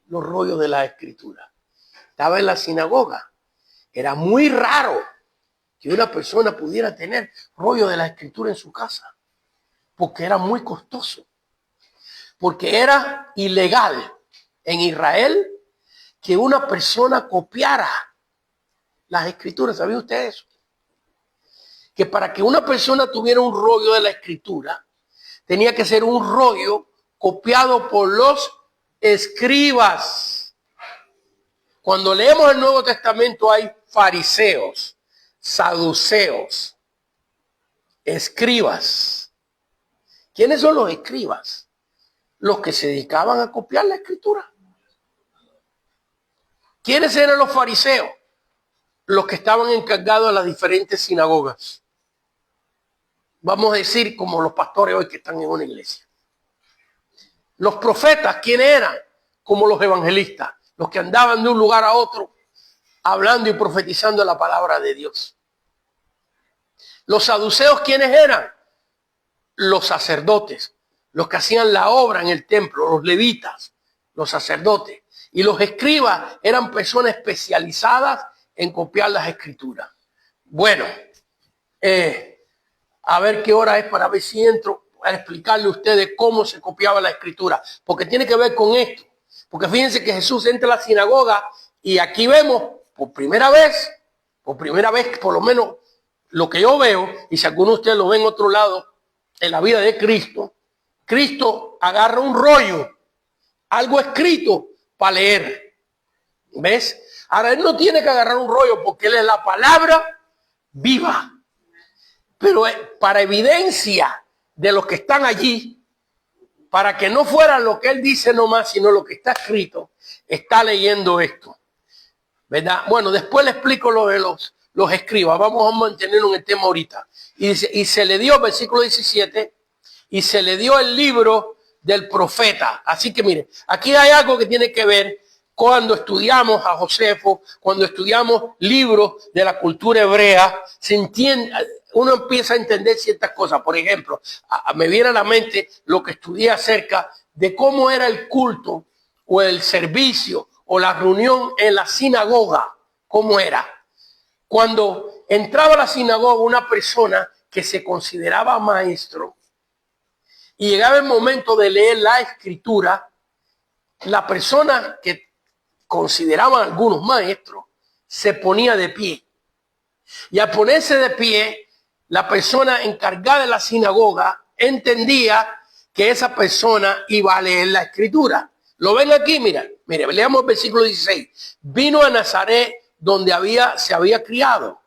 los rollos de la Escritura. Estaba en la sinagoga. Era muy raro que una persona pudiera tener rollo de la Escritura en su casa, porque era muy costoso, porque era ilegal en Israel que una persona copiara las Escrituras. ¿Sabía usted eso? Que para que una persona tuviera un rollo de la Escritura, tenía que ser un rollo copiado por los escribas. Cuando leemos el Nuevo Testamento hay fariseos, saduceos, escribas. ¿Quiénes son los escribas? Los que se dedicaban a copiar la Escritura. ¿Quiénes eran los fariseos? Los que estaban encargados de las diferentes sinagogas. Vamos a decir como los pastores hoy que están en una iglesia. Los profetas, ¿quiénes eran? Como los evangelistas, los que andaban de un lugar a otro hablando y profetizando la palabra de Dios. Los saduceos, ¿quiénes eran? Los sacerdotes, los que hacían la obra en el templo, los levitas, los sacerdotes. Y los escribas eran personas especializadas en copiar las Escrituras. Bueno, a ver qué hora es para ver si entro a explicarle a ustedes cómo se copiaba la escritura, porque tiene que ver con esto. Porque fíjense que Jesús entra a la sinagoga y aquí vemos por primera vez, por lo menos lo que yo veo, y si alguno de ustedes lo ven en otro lado, en la vida de Cristo, Cristo agarra un rollo, algo escrito para leer. ¿Ves? Ahora él no tiene que agarrar un rollo porque él es la palabra viva. Pero para evidencia de los que están allí, para que no fuera lo que él dice nomás, sino lo que está escrito, está leyendo esto. ¿Verdad? Bueno, después le explico lo de los escribas. Vamos a mantenernos en el tema ahorita. Y dice, y se le dio, versículo 17, y se le dio el libro del profeta. Así que mire, aquí hay algo que tiene que ver cuando estudiamos a Josefo, cuando estudiamos libros de la cultura hebrea, se entiende, uno empieza a entender ciertas cosas. Por ejemplo, me viene a la mente lo que estudié acerca de cómo era el culto o el servicio o la reunión en la sinagoga. ¿Cómo era? Cuando entraba a la sinagoga una persona que se consideraba maestro y llegaba el momento de leer la escritura, la persona que consideraban algunos maestros se ponía de pie. Y al ponerse de pie, la persona encargada de la sinagoga entendía que esa persona iba a leer la escritura. ¿Lo ven aquí? Mira, leamos el versículo 16. Vino a Nazaret donde se había criado.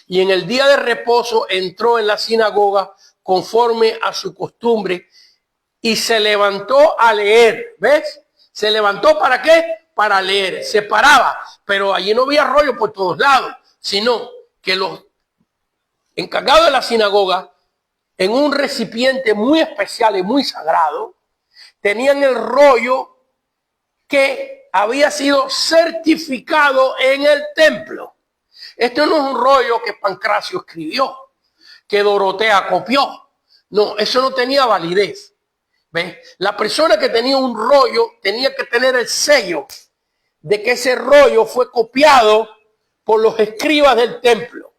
Y en el día de reposo entró en la sinagoga conforme a su costumbre y se levantó a leer. ¿Ves? ¿Se levantó para qué? Para leer. Se paraba, pero allí no había rollo por todos lados, sino que los encargados de la sinagoga, en un recipiente muy especial y muy sagrado, tenían el rollo que había sido certificado en el templo. Esto no es un rollo que Pancracio escribió, que Dorotea copió. No, eso no tenía validez. ¿Ves? La persona que tenía un rollo tenía que tener el sello de que ese rollo fue copiado por los escribas del templo.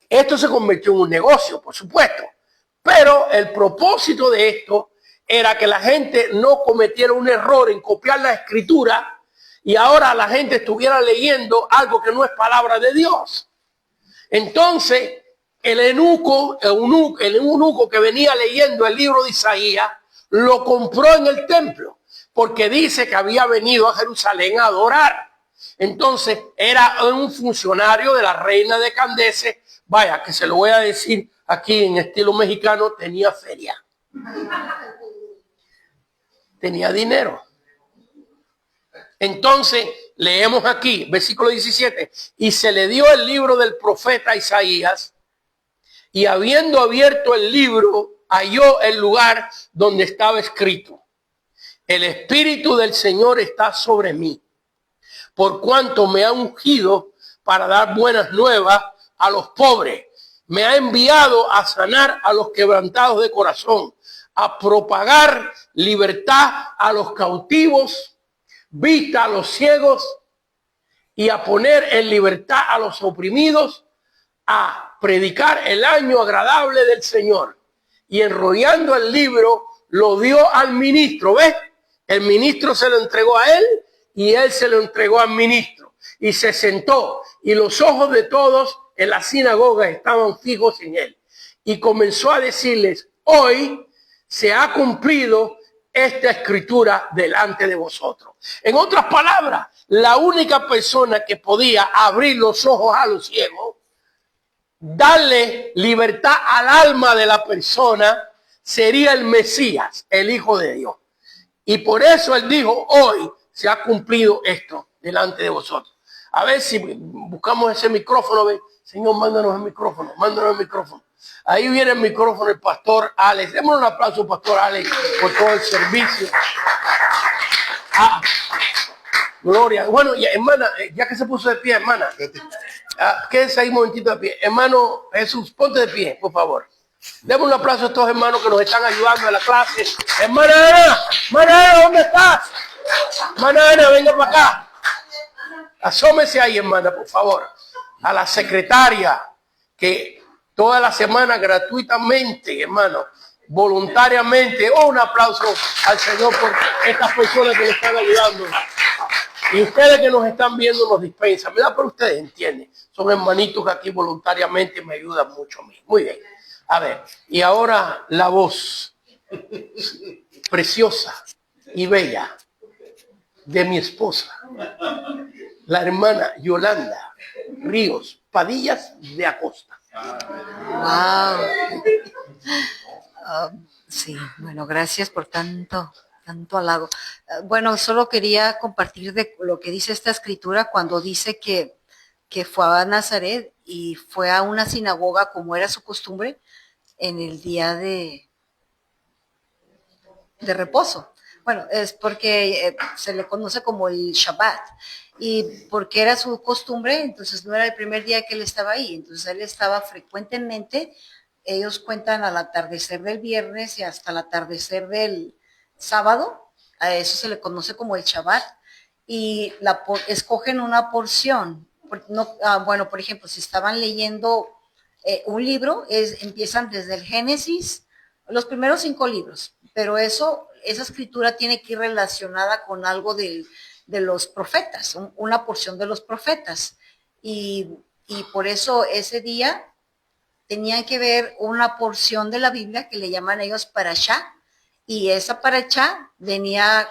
Esto se convirtió en un negocio, por supuesto, pero el propósito de esto era que la gente no cometiera un error en copiar la escritura y ahora la gente estuviera leyendo algo que no es palabra de Dios. Entonces, el eunuco que venía leyendo el libro de Isaías lo compró en el templo porque dice que había venido a Jerusalén a adorar. Entonces, era un funcionario de la reina de Candace. Vaya, que se lo voy a decir aquí en estilo mexicano, tenía feria. Tenía dinero. Entonces, leemos aquí, versículo 17, y se le dio el libro del profeta Isaías, y habiendo abierto el libro, halló el lugar donde estaba escrito: el Espíritu del Señor está sobre mí, por cuanto me ha ungido para dar buenas nuevas a los pobres. Me ha enviado a sanar a los quebrantados de corazón, a propagar libertad a los cautivos, vista a los ciegos y a poner en libertad a los oprimidos, a predicar el año agradable del Señor. Y enrollando el libro lo dio al ministro. ¿Ves? El ministro se lo entregó a él y él se lo entregó al ministro. Y se sentó y los ojos de todos en la sinagoga estaban fijos en él. Y comenzó a decirles: hoy se ha cumplido esta escritura delante de vosotros. En otras palabras, la única persona que podía abrir los ojos a los ciegos, darle libertad al alma de la persona, sería el Mesías, el Hijo de Dios. Y por eso él dijo: hoy se ha cumplido esto delante de vosotros. A ver si buscamos ese micrófono. ¿Ven? Señor, mándanos el micrófono, mándanos el micrófono. Ahí viene el micrófono el pastor Alex. Démosle un aplauso al pastor Alex por todo el servicio. Gloria. Bueno, ya, hermana, ya que se puso de pie, hermana, quédese ahí un momentito de pie. Hermano Jesús, ponte de pie, por favor. Demos un aplauso a estos hermanos que nos están ayudando en la clase. Hermana Ana, ¿dónde estás? Hermana Ana, venga para acá. Asómese ahí, hermana, por favor. A la secretaria, que toda la semana gratuitamente, hermano, voluntariamente. Un aplauso al Señor por estas personas que nos están ayudando. Y ustedes que nos están viendo nos dispensan, ¿verdad? Pero ustedes entienden, son hermanitos que aquí voluntariamente me ayudan mucho a mí. Muy bien. A ver, y ahora la voz preciosa y bella de mi esposa, la hermana Yolanda Ríos Padillas de Acosta. Wow. Sí, bueno, gracias por tanto halago. Bueno, solo quería compartir de lo que dice esta escritura cuando dice que fue a Nazaret y fue a una sinagoga como era su costumbre en el día de reposo. Bueno, es porque se le conoce como el Shabbat y porque era su costumbre, entonces no era el primer día que él estaba ahí, entonces él estaba frecuentemente. Ellos cuentan al atardecer del viernes y hasta el atardecer del sábado, a eso se le conoce como el Shabbat, y escogen una porción. Bueno, por ejemplo, si estaban leyendo un libro, empiezan desde el Génesis, los primeros 5 libros, pero esa escritura tiene que ir relacionada con algo de los profetas, una porción de los profetas, y por eso ese día tenían que ver una porción de la Biblia que le llaman ellos parashá, y esa parashá venía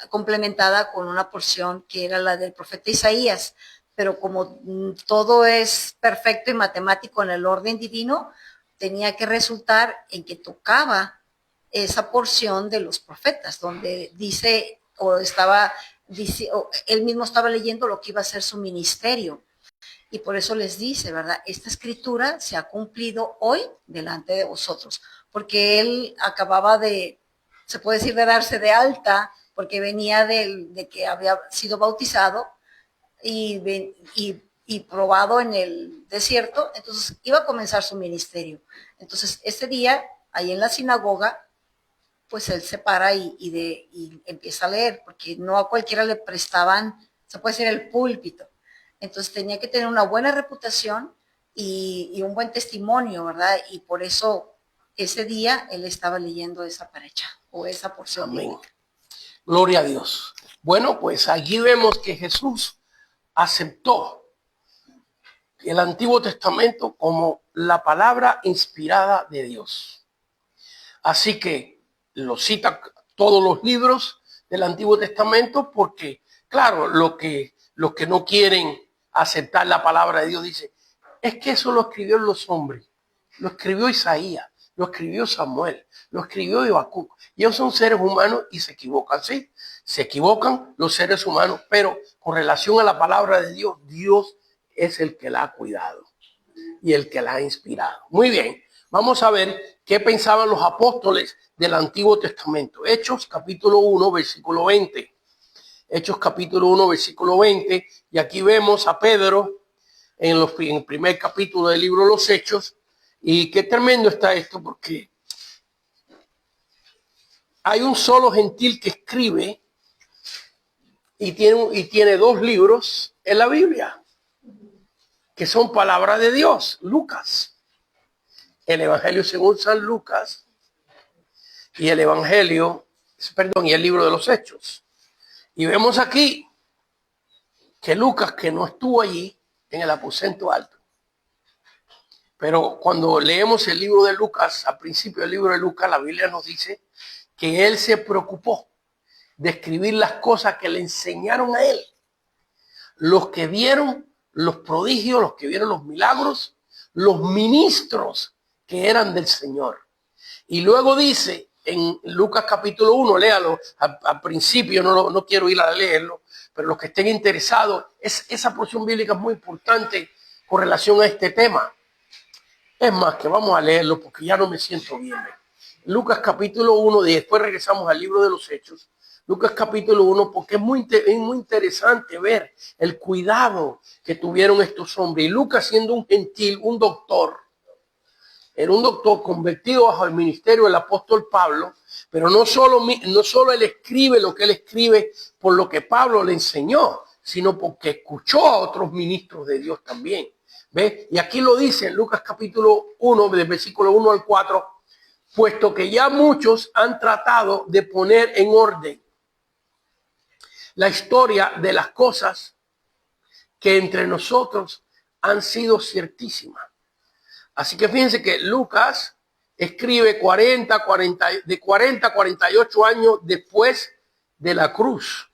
complementada con una porción que era la del profeta Isaías, pero como todo es perfecto y matemático en el orden divino, tenía que resultar en que tocaba esa porción de los profetas, donde dice, él mismo estaba leyendo lo que iba a ser su ministerio. Y por eso les dice, ¿verdad? Esta escritura se ha cumplido hoy delante de vosotros, porque él acababa se puede decir, de darse de alta, porque venía de que había sido bautizado y probado en el desierto, entonces iba a comenzar su ministerio. Entonces, ese día, ahí en la sinagoga, pues él se para y empieza a leer, porque no a cualquiera le prestaban, se puede decir, el púlpito. Entonces tenía que tener una buena reputación y un buen testimonio, ¿verdad? Y por eso ese día él estaba leyendo esa paracha o esa porción. Amén. Gloria a Dios. Bueno, pues aquí vemos que Jesús aceptó el Antiguo Testamento como la palabra inspirada de Dios. Así que lo cita todos los libros del Antiguo Testamento porque, claro, los que no quieren aceptar la palabra de Dios dice, es que eso lo escribieron los hombres, lo escribió Isaías, lo escribió Samuel, lo escribió Habacuc. Ellos son seres humanos y se equivocan, ¿sí? Se equivocan los seres humanos, pero con relación a la palabra de Dios, Dios es el que la ha cuidado y el que la ha inspirado. Muy bien, vamos a ver qué pensaban los apóstoles del Antiguo Testamento. Hechos capítulo 1, versículo 20. Hechos capítulo 1, versículo 20. Y aquí vemos a Pedro en el primer capítulo del libro de los Hechos. Y qué tremendo está esto, porque hay un solo gentil que escribe y tiene 2 libros en la Biblia, que son palabras de Dios. Lucas, el Evangelio según San Lucas y el libro de los Hechos. Y vemos aquí que Lucas, que no estuvo allí en el aposento alto, pero cuando leemos el libro de Lucas, al principio del libro de Lucas, la Biblia nos dice que él se preocupó de escribir las cosas que le enseñaron a él. Los que vieron los prodigios, los que vieron los milagros, los ministros que eran del Señor. Y luego dice en Lucas capítulo 1, léalo, al principio no quiero ir a leerlo, pero los que estén interesados, esa porción bíblica es muy importante con relación a este tema. Es más, que vamos a leerlo porque ya no me siento bien. Lucas capítulo 1, y después regresamos al libro de los Hechos. Lucas capítulo 1, porque es muy interesante ver el cuidado que tuvieron estos hombres. Y Lucas, siendo un gentil, un doctor, era un doctor convertido bajo el ministerio del apóstol Pablo, pero no solo él escribe lo que él escribe por lo que Pablo le enseñó, sino porque escuchó a otros ministros de Dios también. ¿Ve? Y aquí lo dice en Lucas capítulo 1, del versículo 1 al 4, puesto que ya muchos han tratado de poner en orden la historia de las cosas que entre nosotros han sido ciertísimas. Así que fíjense que Lucas escribe 40 a 48 años después de la cruz.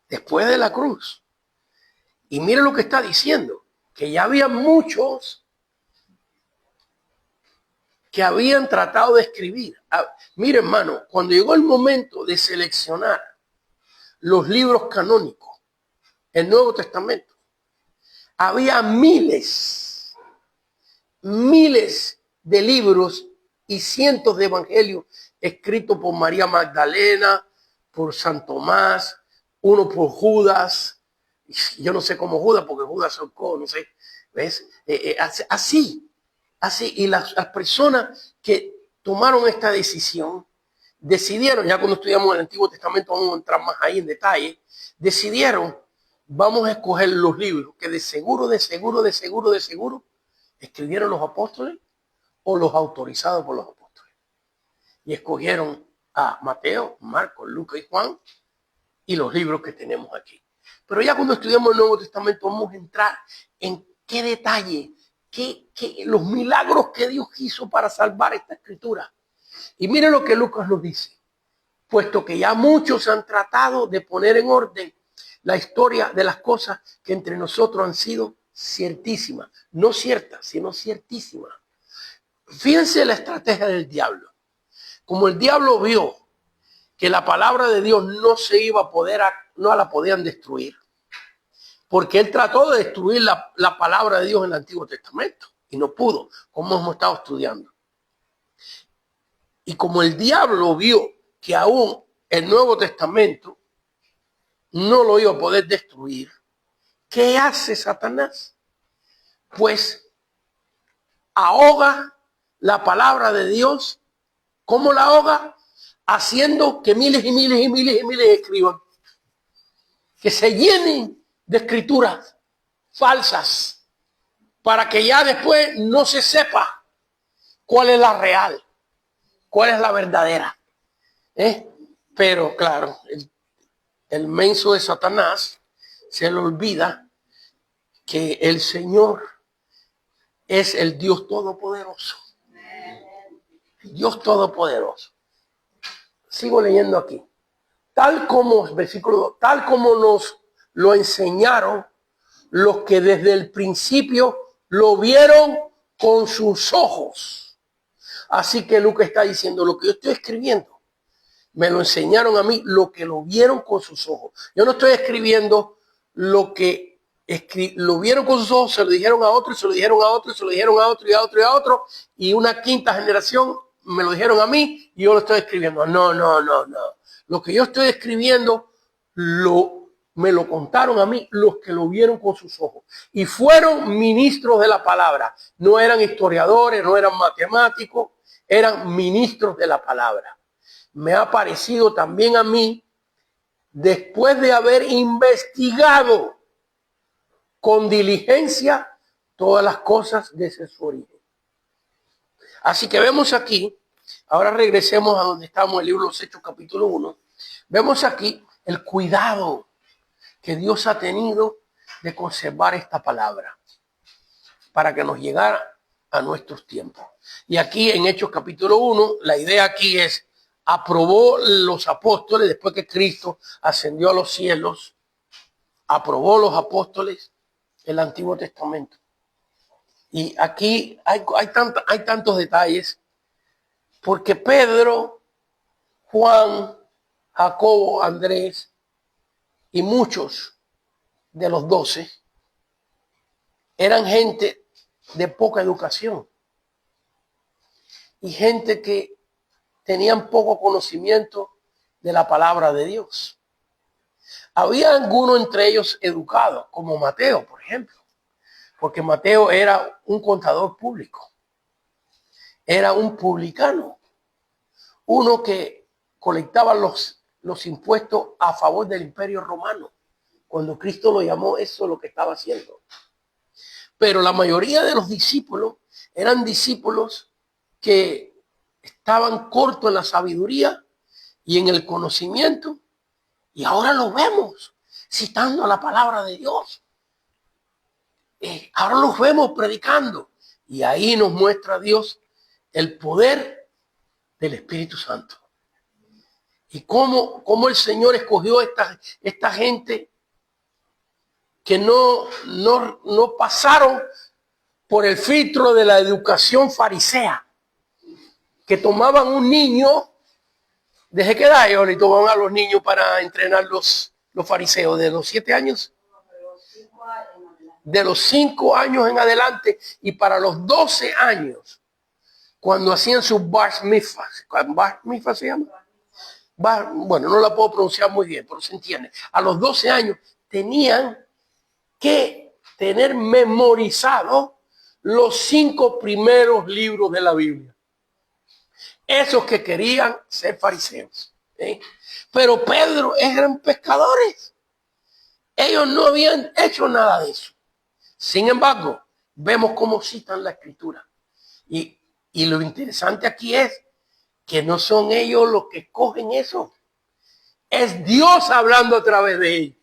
Después de la cruz. Y miren lo que está diciendo, que ya había muchos que habían tratado de escribir. Mire, hermano, cuando llegó el momento de seleccionar los libros canónicos, el Nuevo Testamento, había miles de libros y cientos de evangelios escritos por María Magdalena, por San Tomás, uno por Judas. Yo no sé cómo Judas, porque Judas solcó, no sé. ¿Ves? Así. Y las personas que tomaron esta decisión decidieron, ya cuando estudiamos el Antiguo Testamento vamos a entrar más ahí en detalle, decidieron, vamos a escoger los libros que de seguro escribieron los apóstoles o los autorizados por los apóstoles. Y escogieron a Mateo, Marcos, Lucas y Juan y los libros que tenemos aquí. Pero ya cuando estudiamos el Nuevo Testamento vamos a entrar en qué detalle, los milagros que Dios hizo para salvar esta escritura. Y miren lo que Lucas nos dice. Puesto que ya muchos han tratado de poner en orden la historia de las cosas que entre nosotros han sido ciertísimas. No ciertas, sino ciertísimas. Fíjense la estrategia del diablo. Como el diablo vio que la palabra de Dios no se iba a poder, no la podían destruir. Porque él trató de destruir la palabra de Dios en el Antiguo Testamento y no pudo, como hemos estado estudiando. Y como el diablo vio que aún el Nuevo Testamento no lo iba a poder destruir, ¿qué hace Satanás? Pues ahoga la palabra de Dios. ¿Cómo la ahoga? Haciendo que miles y miles escriban. Que se llenen de escrituras falsas para que ya después no se sepa cuál es la real, cuál es la verdadera. Pero claro, el menso de Satanás se le olvida que el Señor es el Dios Todopoderoso. Dios Todopoderoso. Sigo leyendo aquí. Versículo 2, tal como nos lo enseñaron los que desde el principio lo vieron con sus ojos. Así que Lucas está diciendo, lo que yo estoy escribiendo, me lo enseñaron a mí, lo que lo vieron con sus ojos. Yo no estoy escribiendo lo que lo vieron con sus ojos, se lo dijeron a otro, y se lo dijeron a otro, y se lo dijeron a otro, y a otro, y a otro, y una quinta generación me lo dijeron a mí, y yo lo estoy escribiendo. No. Lo que yo estoy escribiendo, me lo contaron a mí los que lo vieron con sus ojos. Y fueron ministros de la palabra. No eran historiadores, no eran matemáticos, eran ministros de la palabra. Me ha parecido también a mí, después de haber investigado con diligencia todas las cosas desde su origen. Así que vemos aquí, ahora regresemos a donde estamos en el libro de los Hechos capítulo 1. Vemos aquí el cuidado que Dios ha tenido de conservar esta palabra para que nos llegara a nuestros tiempos. Y aquí en Hechos capítulo 1, la idea aquí es, aprobó los apóstoles, después que Cristo ascendió a los cielos, aprobó los apóstoles el Antiguo Testamento. Y aquí hay tantos detalles, porque Pedro, Juan, Jacobo, Andrés y muchos de los 12 eran gente de poca educación y gente que tenían poco conocimiento de la palabra de Dios. Había algunos entre ellos educados, como Mateo, por ejemplo, porque Mateo era un contador público, era un publicano, uno que colectaba los impuestos a favor del Imperio Romano. Cuando Cristo lo llamó, eso es lo que estaba haciendo. Pero la mayoría de los discípulos eran discípulos que estaban cortos en la sabiduría y en el conocimiento. Y ahora los vemos citando la palabra de Dios. Ahora los vemos predicando. Y ahí nos muestra Dios el poder del Espíritu Santo. Y cómo el Señor escogió esta gente que no pasaron por el filtro de la educación farisea, que tomaban un niño. ¿Desde qué edad ellos le tomaban a los niños para entrenar los fariseos? ¿De los 7 años? De los 5 años en adelante, y para los 12 años, cuando hacían sus bar mitzvahs. ¿Bar mitzvah se llama? Bueno, no la puedo pronunciar muy bien, pero se entiende. A los 12 años tenían que tener memorizado los 5 primeros libros de la Biblia. Esos que querían ser fariseos. Pero Pedro eran pescadores. Ellos no habían hecho nada de eso. Sin embargo, vemos cómo citan la Escritura. Y lo interesante aquí es que no son ellos los que escogen eso. Es Dios hablando a través de ellos.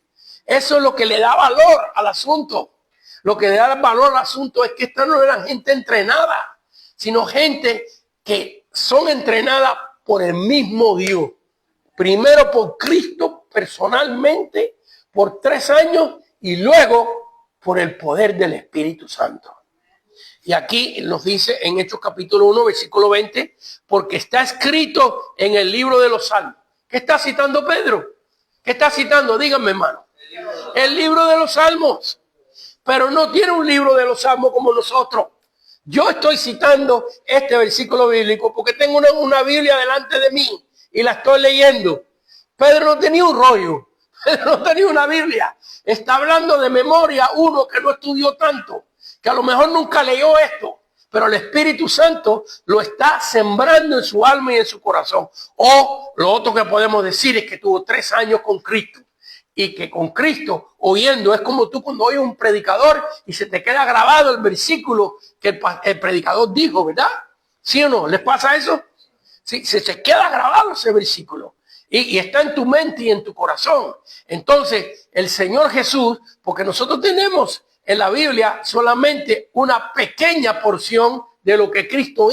Eso es lo que le da valor al asunto. Lo que le da valor al asunto es que esta no eran gente entrenada, sino gente que son entrenadas por el mismo Dios. Primero por Cristo personalmente por 3 años y luego por el poder del Espíritu Santo. Y aquí nos dice en Hechos capítulo 1, versículo 20, porque está escrito en el libro de los Salmos. ¿Qué está citando Pedro? ¿Qué está citando? Díganme, hermano. El libro de los Salmos. Pero no tiene un libro de los Salmos como nosotros. Yo estoy citando este versículo bíblico porque tengo una Biblia delante de mí y la estoy leyendo. Pedro no tenía un rollo. Pedro no tenía una Biblia. Está hablando de memoria uno que no estudió tanto, que a lo mejor nunca leyó esto, pero el Espíritu Santo lo está sembrando en su alma y en su corazón. O lo otro que podemos decir es que tuvo 3 años con Cristo. Y que con Cristo oyendo es como tú cuando oyes un predicador y se te queda grabado el versículo que el predicador dijo, ¿verdad? ¿Sí o no? ¿Les pasa eso? Sí, se queda grabado ese versículo y está en tu mente y en tu corazón. Entonces el Señor Jesús, porque nosotros tenemos en la Biblia solamente una pequeña porción de lo que Cristo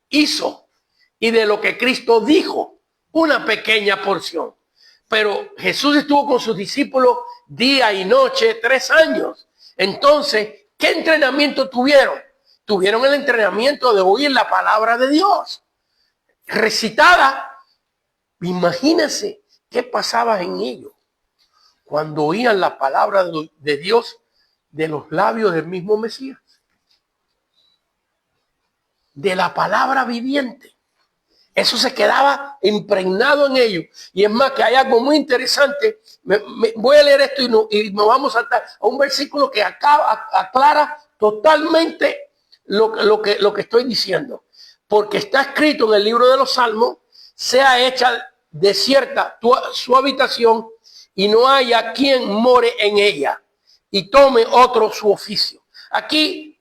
hizo y de lo que Cristo dijo, una pequeña porción. Pero Jesús estuvo con sus discípulos día y noche 3 años. Entonces, ¿qué entrenamiento tuvieron? Tuvieron el entrenamiento de oír la palabra de Dios recitada. Imagínense qué pasaba en ellos cuando oían la palabra de Dios de los labios del mismo Mesías, de la palabra viviente. Eso se quedaba impregnado en ellos. Y es más, que hay algo muy interesante. Voy a leer esto y nos vamos a saltar a un versículo que aclara totalmente lo que estoy diciendo. Porque está escrito en el libro de los Salmos, sea hecha desierta su habitación y no haya quien more en ella y tome otro su oficio. Aquí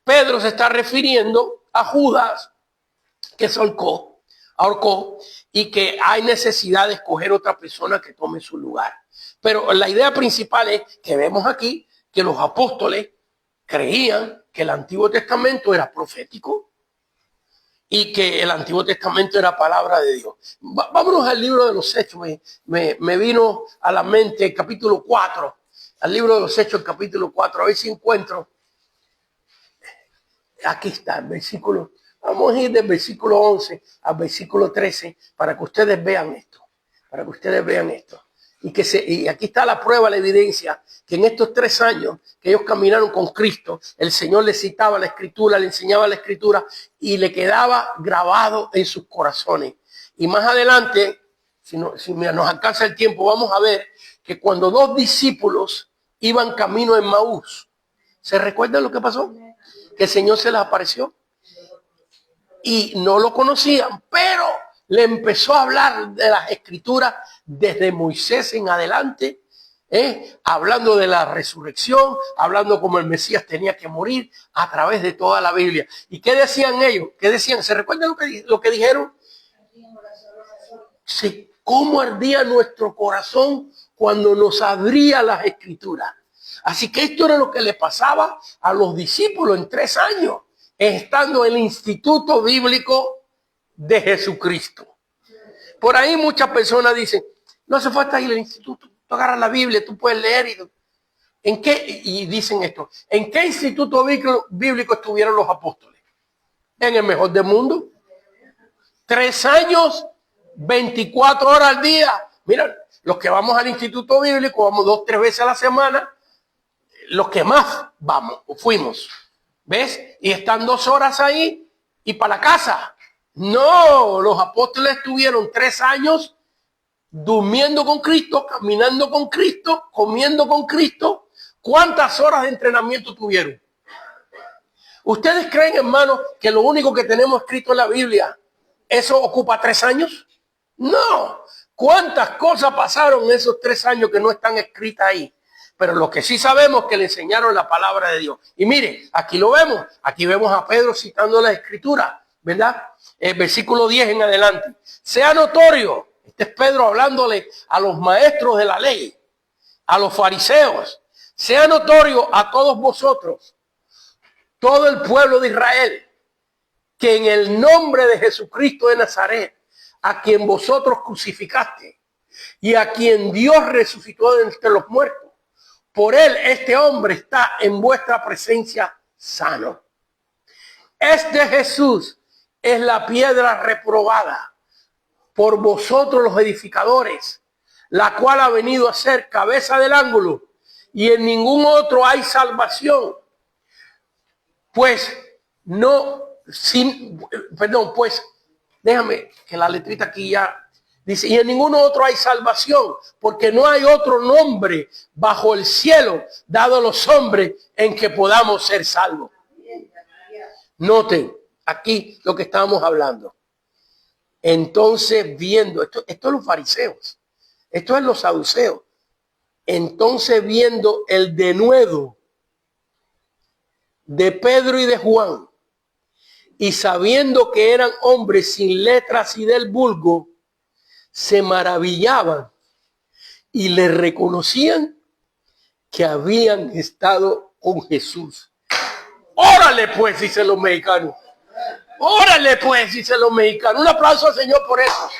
Pedro se está refiriendo a Judas, que se ahorcó y que hay necesidad de escoger otra persona que tome su lugar. Pero la idea principal es que vemos aquí que los apóstoles creían que el Antiguo Testamento era profético y que el Antiguo Testamento era palabra de Dios. Vámonos al libro de los Hechos. Me vino a la mente el capítulo 4, al libro de los Hechos, el capítulo 4, a ver si encuentro. Aquí está el versículo. Vamos a ir del versículo 11 al versículo 13 para que ustedes vean esto. Para que ustedes vean esto. Y aquí está la prueba, la evidencia, que en estos 3 años que ellos caminaron con Cristo, el Señor les citaba la Escritura, le enseñaba la Escritura y le quedaba grabado en sus corazones. Y más adelante, si nos alcanza el tiempo, vamos a ver que cuando 2 discípulos iban camino en Maús, ¿se recuerdan lo que pasó? Que el Señor se les apareció. Y no lo conocían, pero le empezó a hablar de las Escrituras desde Moisés en adelante hablando de la resurrección, hablando como el Mesías tenía que morir a través de toda la Biblia. ¿Y qué decían ellos? ¿Qué decían? ¿Se recuerdan lo que dijeron? Sí, cómo ardía nuestro corazón cuando nos abría las Escrituras. Así que esto era lo que le pasaba a los discípulos en 3 años, estando en el Instituto Bíblico de Jesucristo. Por ahí muchas personas dicen, no hace falta ir al instituto, tú agarras la Biblia, tú puedes leer. ¿En qué? Y dicen esto, ¿en qué instituto bíblico estuvieron los apóstoles? En el mejor del mundo. 3 años, 24 horas al día. Mira, los que vamos al instituto bíblico, vamos 2 o 3 veces a la semana, los que más vamos, o fuimos, ¿ves? Y están 2 horas ahí y para la casa. No, los apóstoles estuvieron 3 años durmiendo con Cristo, caminando con Cristo, comiendo con Cristo. ¿Cuántas horas de entrenamiento tuvieron? ¿Ustedes creen, hermanos, que lo único que tenemos escrito en la Biblia, eso ocupa 3 años? No. ¿Cuántas cosas pasaron en esos 3 años que no están escritas ahí? Pero lo que sí sabemos es que le enseñaron la palabra de Dios. Y mire, aquí lo vemos. Aquí vemos a Pedro citando la Escritura, ¿verdad? El versículo 10 en adelante. Sea notorio. Este es Pedro hablándole a los maestros de la ley, a los fariseos. Sea notorio a todos vosotros, todo el pueblo de Israel, que en el nombre de Jesucristo de Nazaret, a quien vosotros crucificaste y a quien Dios resucitó de entre los muertos, por él este hombre está en vuestra presencia sano. Este Jesús es la piedra reprobada por vosotros los edificadores, la cual ha venido a ser cabeza del ángulo, y en ningún otro hay salvación. Pues déjame que la letrita aquí ya dice, y en ningún otro hay salvación, porque no hay otro nombre bajo el cielo dado a los hombres en que podamos ser salvos. Noten aquí lo que estábamos hablando. Entonces viendo, esto es los fariseos, esto es los saduceos. Entonces viendo el denuedo de Pedro y de Juan, y sabiendo que eran hombres sin letras y del vulgo, se maravillaban y le reconocían que habían estado con Jesús. Órale pues, dicen los mexicanos. Órale pues, dicen los mexicanos. Un aplauso al Señor por eso.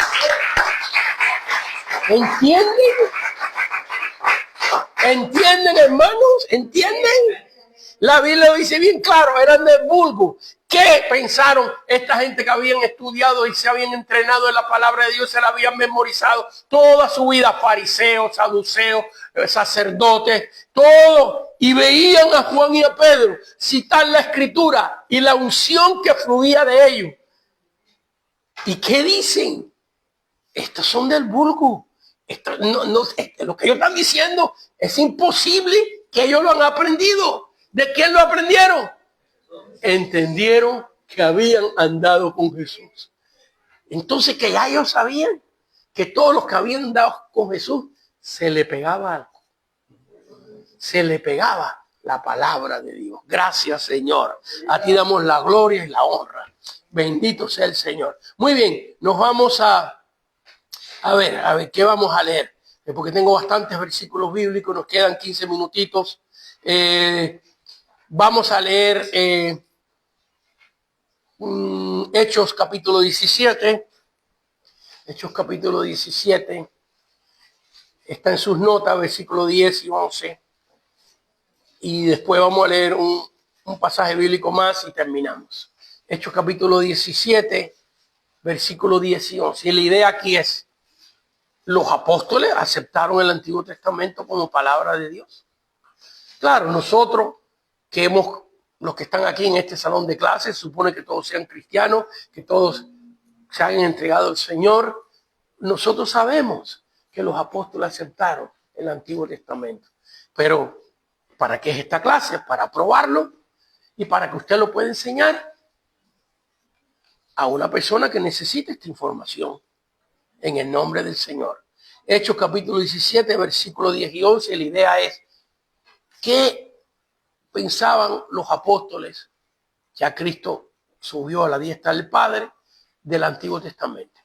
¿Entienden? ¿Entienden, hermanos? ¿Entienden? La Biblia lo dice bien claro, eran del vulgo. ¿Qué pensaron esta gente que habían estudiado y se habían entrenado en la palabra de Dios, se la habían memorizado toda su vida? Fariseos, saduceos, sacerdotes, todo. Y veían a Juan y a Pedro citar la Escritura y la unción que fluía de ellos. ¿Y qué dicen? Estos son del vulgo. Lo que ellos están diciendo es imposible que ellos lo han aprendido. ¿De quién lo aprendieron? Entendieron que habían andado con Jesús. Entonces que ya ellos sabían que todos los que habían andado con Jesús se le pegaba algo. Se le pegaba la palabra de Dios. Gracias, Señor. A ti damos la gloria y la honra. Bendito sea el Señor. Muy bien, nos vamos a ver, ¿qué vamos a leer? Porque tengo bastantes versículos bíblicos, nos quedan 15 minutitos. Vamos a leer Hechos capítulo 17. Hechos capítulo 17. Está en sus notas, versículos 10 y 11. Y después vamos a leer un pasaje bíblico más y terminamos. Hechos capítulo 17, versículos 10 y 11. Y la idea aquí es, los apóstoles aceptaron el Antiguo Testamento como palabra de Dios. Claro, nosotros los que están aquí en este salón de clases, supone que todos sean cristianos, que todos se hayan entregado al Señor. Nosotros sabemos que los apóstoles aceptaron el Antiguo Testamento. Pero, ¿para qué es esta clase? Para probarlo y para que usted lo pueda enseñar a una persona que necesite esta información en el nombre del Señor. Hechos capítulo 17, versículos 10 y 11. La idea es, ¿qué pensaban los apóstoles? Ya Cristo subió a la diestra del Padre del Antiguo Testamento.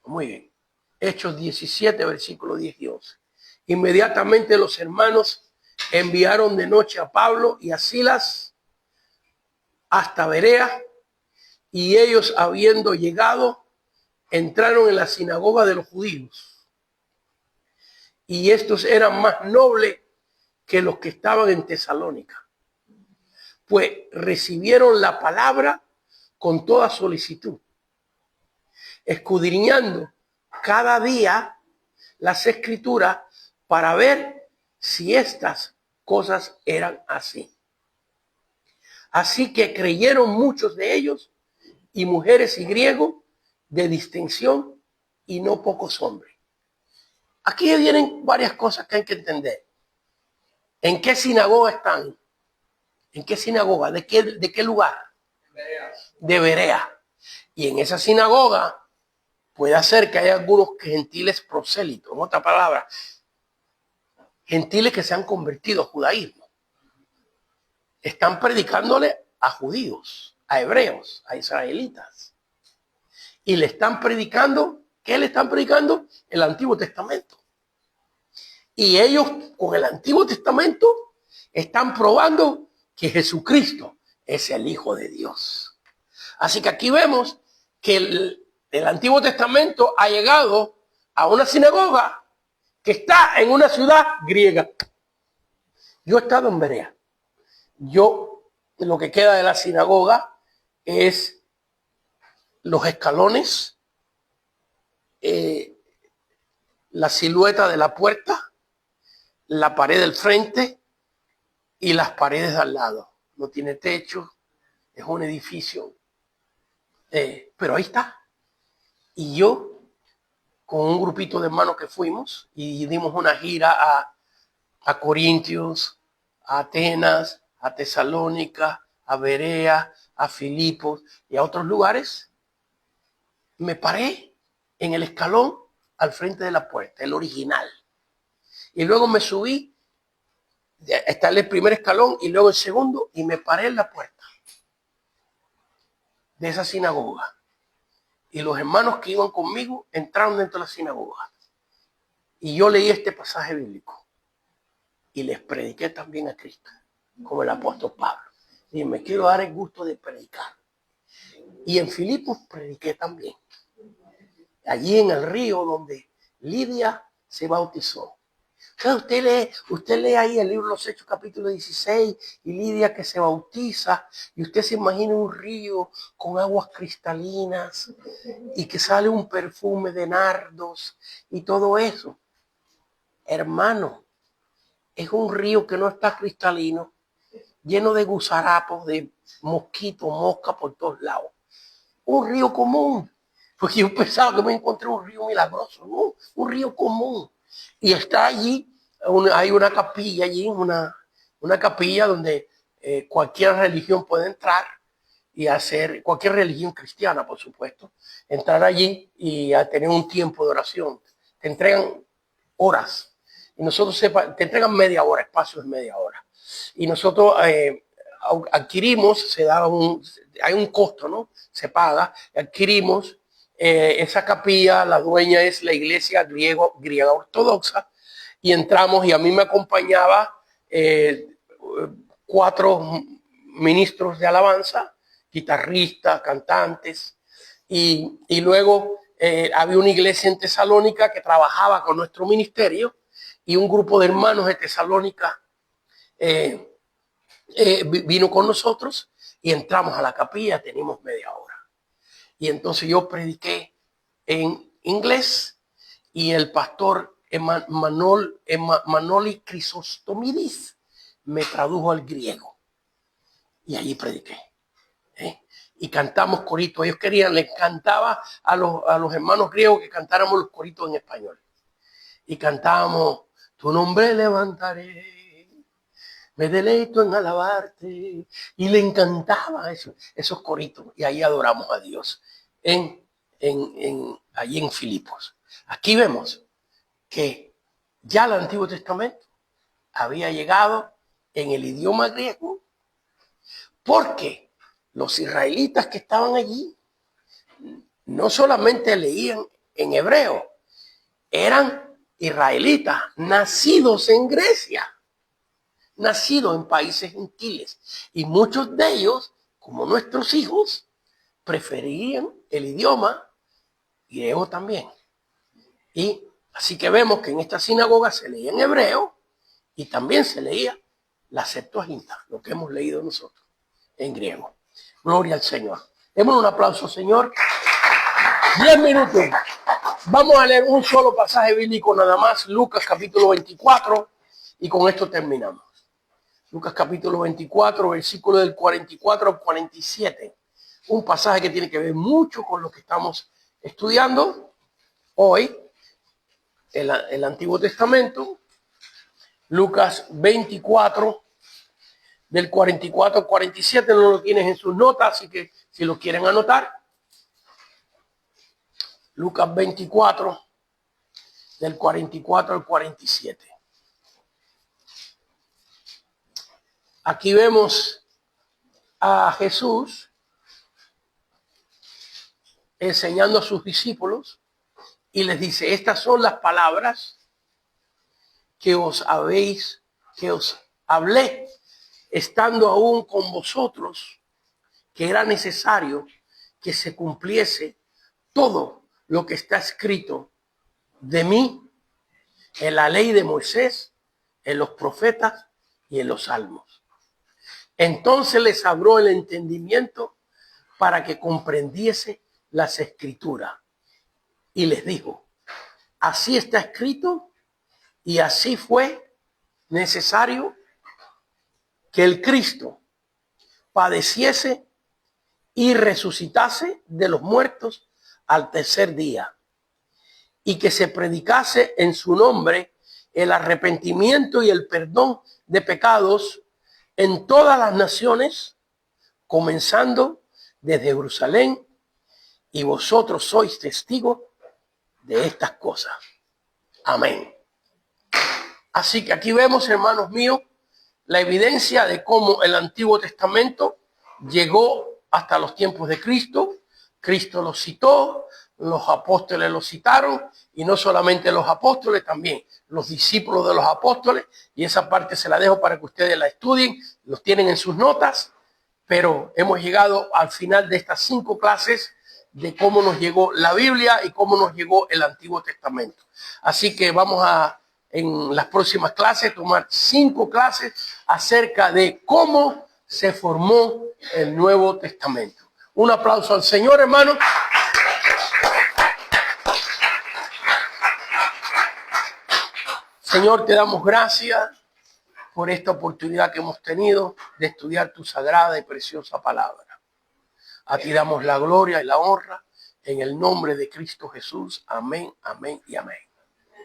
Muy bien. Hechos 17, versículos 10 y 11. Inmediatamente los hermanos enviaron de noche a Pablo y a Silas hasta Berea, y ellos, habiendo llegado, entraron en la sinagoga de los judíos. Y estos eran más nobles que los que estaban en Tesalónica, pues recibieron la palabra con toda solicitud, escudriñando cada día las escrituras para ver si estas cosas eran así. Así que creyeron muchos de ellos, y mujeres y griegos de distinción, y no pocos hombres. Aquí vienen varias cosas que hay que entender. ¿En qué sinagoga están? ¿En qué sinagoga? ¿De qué lugar? De Berea. Y en esa sinagoga puede ser que haya algunos gentiles prosélitos, en otra palabra, gentiles que se han convertido a judaísmo. Están predicándole a judíos, a hebreos, a israelitas. Y le están predicando, ¿qué le están predicando? El Antiguo Testamento. Y ellos con el Antiguo Testamento están probando que Jesucristo es el Hijo de Dios. Así que aquí vemos que el Antiguo Testamento ha llegado a una sinagoga que está en una ciudad griega. Yo he estado en Berea. Lo que queda de la sinagoga es los escalones, la silueta de la puerta, la pared del frente y las paredes de al lado. No tiene techo, es un edificio, pero ahí está. Y yo, con un grupito de hermanos que fuimos y dimos una gira a Corintios, a Atenas, a Tesalónica, a Berea, a Filipos y a otros lugares, me paré en el escalón al frente de la puerta, el original. Y luego me subí, está el primer escalón y luego el segundo, y me paré en la puerta de esa sinagoga. Y los hermanos que iban conmigo entraron dentro de la sinagoga. Y yo leí este pasaje bíblico y les prediqué también a Cristo, como el apóstol Pablo. Y me quiero dar el gusto de predicar. Y en Filipos prediqué también. Allí en el río donde Lidia se bautizó. Usted lee ahí el libro de los Hechos capítulo 16 y Lidia que se bautiza, y usted se imagina un río con aguas cristalinas y que sale un perfume de nardos y todo eso. Hermano, es un río que no está cristalino, lleno de gusarapos, de mosquitos, mosca por todos lados. Un río común, porque yo pensaba que me encontré un río milagroso, no, un río común. Y está allí, hay una capilla allí, una capilla donde cualquier religión puede entrar y hacer, cualquier religión cristiana, por supuesto, entrar allí y a tener un tiempo de oración. Te entregan horas. Y nosotros te entregan media hora, espacio es media hora. Y nosotros adquirimos, hay un costo, ¿no? Se paga, adquirimos esa capilla, la dueña es la iglesia griega ortodoxa, y entramos y a mí me acompañaba 4 ministros de alabanza, guitarristas, cantantes, y luego había una iglesia en Tesalónica que trabajaba con nuestro ministerio, y un grupo de hermanos de Tesalónica vino con nosotros y entramos a la capilla, tenemos media hora. Y entonces yo prediqué en inglés y el pastor Manoli Crisostomidis me tradujo al griego. Y allí prediqué. Y cantamos coritos. Ellos les encantaba a los hermanos griegos que cantáramos los coritos en español. Y cantábamos, tu nombre levantaré, me deleito en alabarte. Y le encantaba esos coritos. Y ahí adoramos a Dios allí en Filipos. Aquí vemos que ya el Antiguo Testamento había llegado en el idioma griego, porque los israelitas que estaban allí no solamente leían en hebreo, eran israelitas nacidos en Grecia, nacidos en países gentiles, y muchos de ellos, como nuestros hijos, preferían el idioma griego también. Y así que vemos que en esta sinagoga se leía en hebreo y también se leía la Septuaginta, lo que hemos leído nosotros en griego. Gloria al Señor. Démosle un aplauso, Señor. 10 minutos. Vamos a leer un solo pasaje bíblico nada más, Lucas capítulo 24, y con esto terminamos. Lucas capítulo 24, versículo del 44 al 47. Un pasaje que tiene que ver mucho con lo que estamos estudiando hoy, el Antiguo Testamento. Lucas 24, del 44 al 47, no lo tienes en sus notas, así que si lo quieren anotar. Lucas 24, del 44 al 47. Aquí vemos a Jesús enseñando a sus discípulos y les dice, estas son las palabras que os hablé estando aún con vosotros, que era necesario que se cumpliese todo lo que está escrito de mí en la ley de Moisés, en los profetas y en los salmos. Entonces les abrió el entendimiento para que comprendiese las escrituras. Y les dijo, así está escrito y así fue necesario que el Cristo padeciese y resucitase de los muertos al tercer día, y que se predicase en su nombre el arrepentimiento y el perdón de pecados en todas las naciones, comenzando desde Jerusalén, y vosotros sois testigos de estas cosas. Amén. Así que aquí vemos, hermanos míos, la evidencia de cómo el Antiguo Testamento llegó hasta los tiempos de Cristo. Cristo lo citó, los apóstoles lo citaron, y no solamente los apóstoles, también los discípulos de los apóstoles, y esa parte se la dejo para que ustedes la estudien, los tienen en sus notas, pero hemos llegado al final de estas 5 clases de cómo nos llegó la Biblia y cómo nos llegó el Antiguo Testamento. Así que vamos a, en las próximas clases, tomar 5 clases acerca de cómo se formó el Nuevo Testamento. Un aplauso al Señor, hermano. Señor, te damos gracias por esta oportunidad que hemos tenido de estudiar tu sagrada y preciosa palabra. A ti damos la gloria y la honra en el nombre de Cristo Jesús. Amén, amén y amén.